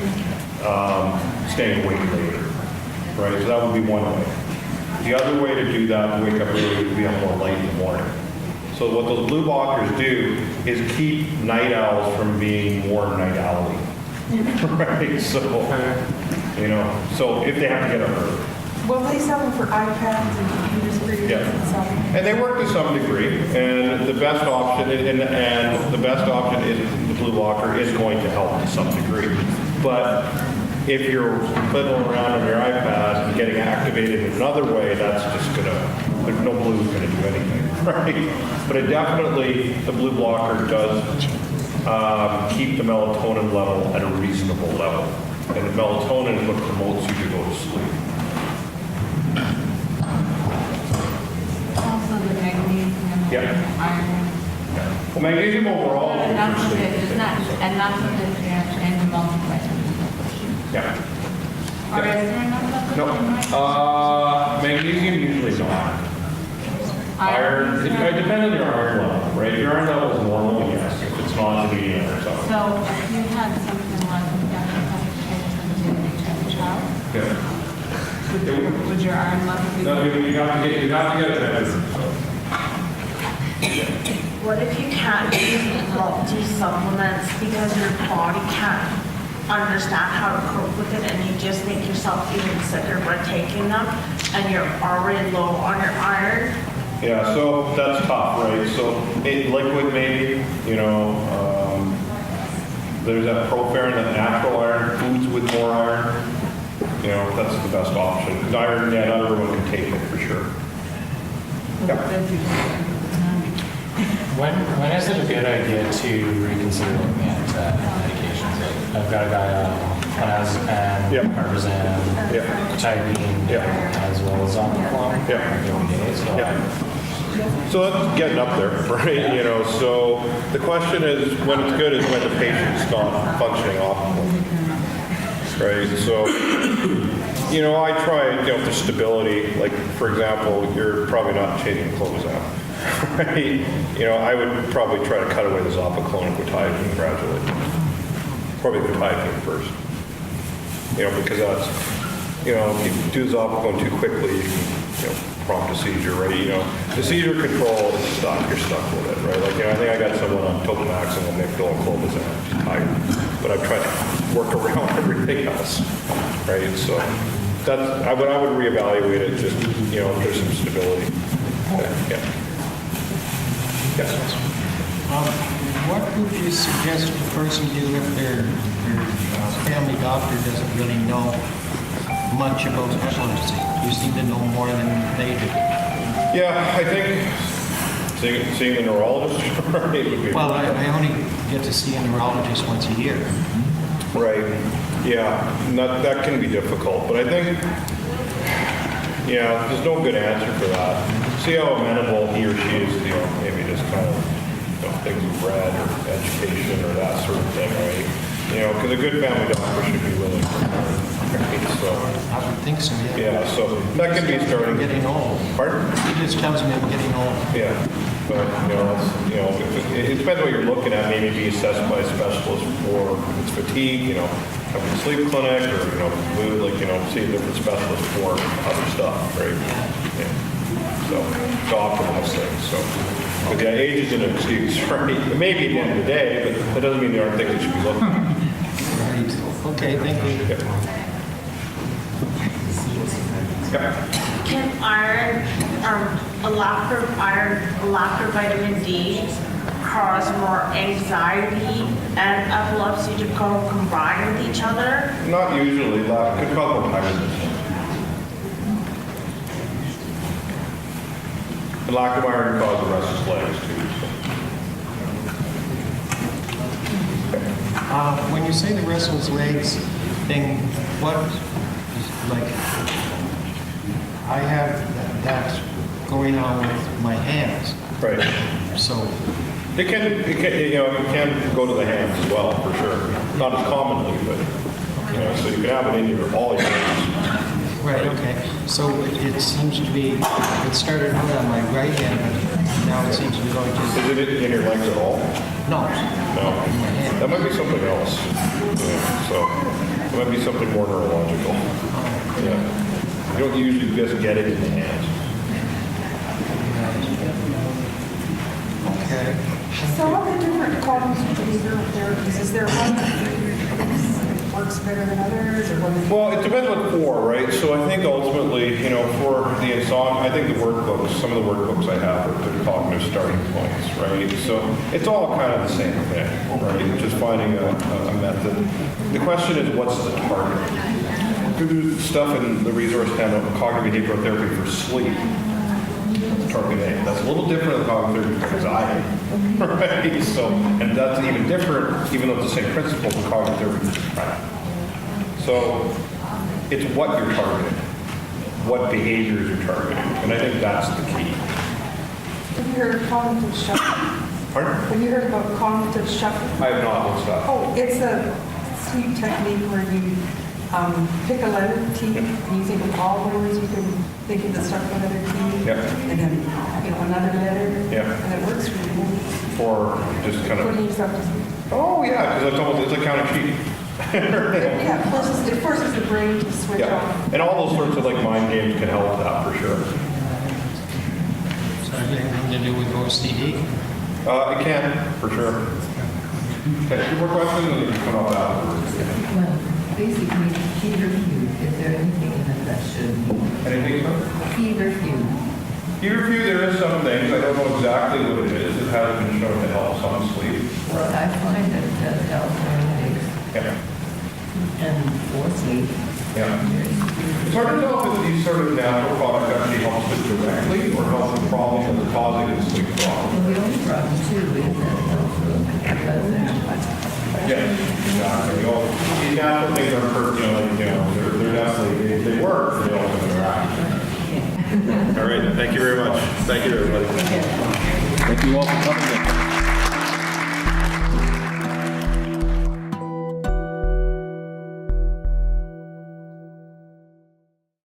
S5: staying awake later. right? So that would be one way. The other way to do that, to wake up early, would be on more light in the morning. So what those blue blockers do is keep night owls from being more night owly. Right, so, you know, so if they have to get up early.
S11: Well, they sell them for iPads and computers for your
S5: Yeah.
S11: and stuff.
S5: And they work to some degree, and the best option, and the best option is the blue blocker is going to help to some degree. But if you're fiddling around on your iPad and getting activated in another way, that's just there's no blue's gonna do anything, right? But it definitely, the blue blocker does keep the melatonin level at a reasonable level. And the melatonin is what promotes you to go to sleep.
S3: Also the magnesium and
S5: Yeah.
S3: iron.
S5: Well, magnesium overall is
S3: And that's
S5: good for
S3: what
S5: sleep.
S3: it is, and that's what it is, and the multivitamins.
S5: Yeah.
S3: Or is there another?
S5: No. Magnesium usually not. Iron, it depends on your iron level, right? If your iron level is normal, yes. If it's not, the medium or something.
S3: So if you had something like you got to have a child,
S5: Yeah.
S3: would your iron level be?
S5: No, you have to get it measured.
S4: What if you can't use multi-supplements because your body can't understand how to cope with it and you just make yourself even sicker by taking them and you're already low on your iron?
S5: Yeah, so that's tough, right? So in liquid maybe, you know, there's that Proferin, that natural iron, foods with more iron. You know, that's the best option. Because iron, yeah, not everyone can take it for sure.
S12: When is it a good idea to reconsider looking at medications? Like, I've got a guy on clonazepam,
S5: Yep.
S12: carbazam,
S5: Yep.
S12: tibine,
S5: Yep.
S12: as well as Omicron.
S5: Yep.
S12: Every day, so
S5: Yeah. So that's getting up there, right? You know, so the question is, when it's good is when the patient's not functioning optimally, right? So, you know, I try, you know, for stability, like, for example, you're probably not changing clozapine, right? You know, I would probably try to cut away the zopiclone and quetiapine gradually. Probably quetiapine first. You know, because that's, you know, if you do the zopiclone too quickly, you can, you know, prompt a seizure, right? You know, the seizure control is stuck. You're stuck with it, right? Like, you know, I think I got someone on Topamax and Lamictal and clobazam. She's tired, but I've tried to work around everything else, right? So that's I would reevaluate it. Just, you know, if there's some stability. Yeah. Yes.
S13: What would you suggest a person do if their family doctor doesn't really know much about epilepsy? You seem to know more than they do.
S5: Yeah, I think seeing a neurologist would be.
S13: Well, I only get to see a neurologist once a year.
S5: Right. Yeah, that can be difficult, but I think, yeah, there's no good answer for that. See how amenable he or she is to, you know, maybe just kind of, you know, things we've read or education or that sort of thing, right? You know, because a good family doctor should be willing to learn, right? So,
S13: I would think so, yeah.
S5: yeah, so that can be starting.
S13: I'm getting old.
S5: Pardon?
S13: He just tells me I'm getting old.
S5: Yeah, but, you know, it depends what you're looking at. Maybe be assessed by a specialist for it's fatigue, you know, have a sleep clinic or, you know, mood, like, you know, see a different specialist for other stuff, right? Yeah. So, to optimize things, so. But yeah, age is an excuse, right? It may be at the end of the day, but that doesn't mean there aren't things that should be looked at.
S13: Right. Okay, thank you.
S5: Yeah. Yeah.
S4: Can iron, a lack of iron, a lack of vitamin D cause more anxiety and epilepsy to go combine with each other?
S5: Not usually, that could cause more tiredness. The lack of iron causes restless legs too.
S13: When you say the restless legs thing, what, like, I have that going on with my hands.
S5: Right.
S13: So,
S5: It can, you know, it can go to the hands as well, for sure. Not as commonly, but, you know, so you can have it in all your hands.
S13: right, okay. So it seems to be, it started out on my right hand, but now it seems to be going to,
S5: Is it in your legs at all?
S13: no,
S5: No.
S13: in my hand.
S5: That might be something else. Yeah, so, it might be something more neurological. Yeah. but usually just get it in the hands.
S13: Okay.
S11: So of the different cognitive behavioral therapies, is there one that works better than others, or one that?
S5: Well, it depends what for, right? So I think ultimately, for the insomnia, I think the workbooks, some of the workbooks I have are the cognitive starting points, right? So it's all kind of the same thing, right? Just finding a method. The question is, what's the target? There's stuff in the resource handbook, cognitive behavioral therapy for sleep. Target A. That's a little different than cognitive therapy for anxiety, right? So, and that's even different, even though it's the same principle for cognitive therapy for depression. So, it's what you're targeting, what behaviors you're targeting, and I think that's the key.
S11: Have you heard of cognitive shuffling?
S5: Pardon?
S11: Have you heard about cognitive shuffling?
S5: I have not. What's that?
S11: Oh, it's a sleep technique where you pick a letter T, and you think of all the words you can think of that start with letter T,
S5: Yeah.
S11: and then another letter,
S5: Yeah.
S11: and it works really well.
S5: For just kind
S11: Putting
S5: of,
S11: yourself to sleep.
S5: oh yeah, because it's like counting sheep.
S11: Yeah, it forces the brain to switch
S5: Yeah,
S11: off.
S5: and all those sorts of like mind games can help with that for sure.
S13: So anything to do with OCD?
S5: It can, for sure. Okay, two more questions and you can come up afterwards.
S14: Well, basically, feverfew, is there anything in it that should be?
S5: Anything, sir?
S14: Feverfew.
S5: Feverfew, there is some things. I don't know exactly what it is. It has been shown to help some sleep.
S14: Well, I find that it does help headaches
S5: Yeah.
S14: and for sleep.
S5: Yeah. It's hard to tell if these sort of natural products actually help sleep directly or help the problem that's causing the sleep problem.
S14: Well, the only problem too is that it also
S5: Yeah, exactly. All, these natural things are perfect, they're definitely, they work, they also interact. All right, thank you very much. Thank you, everybody.
S2: Thank you all for coming in.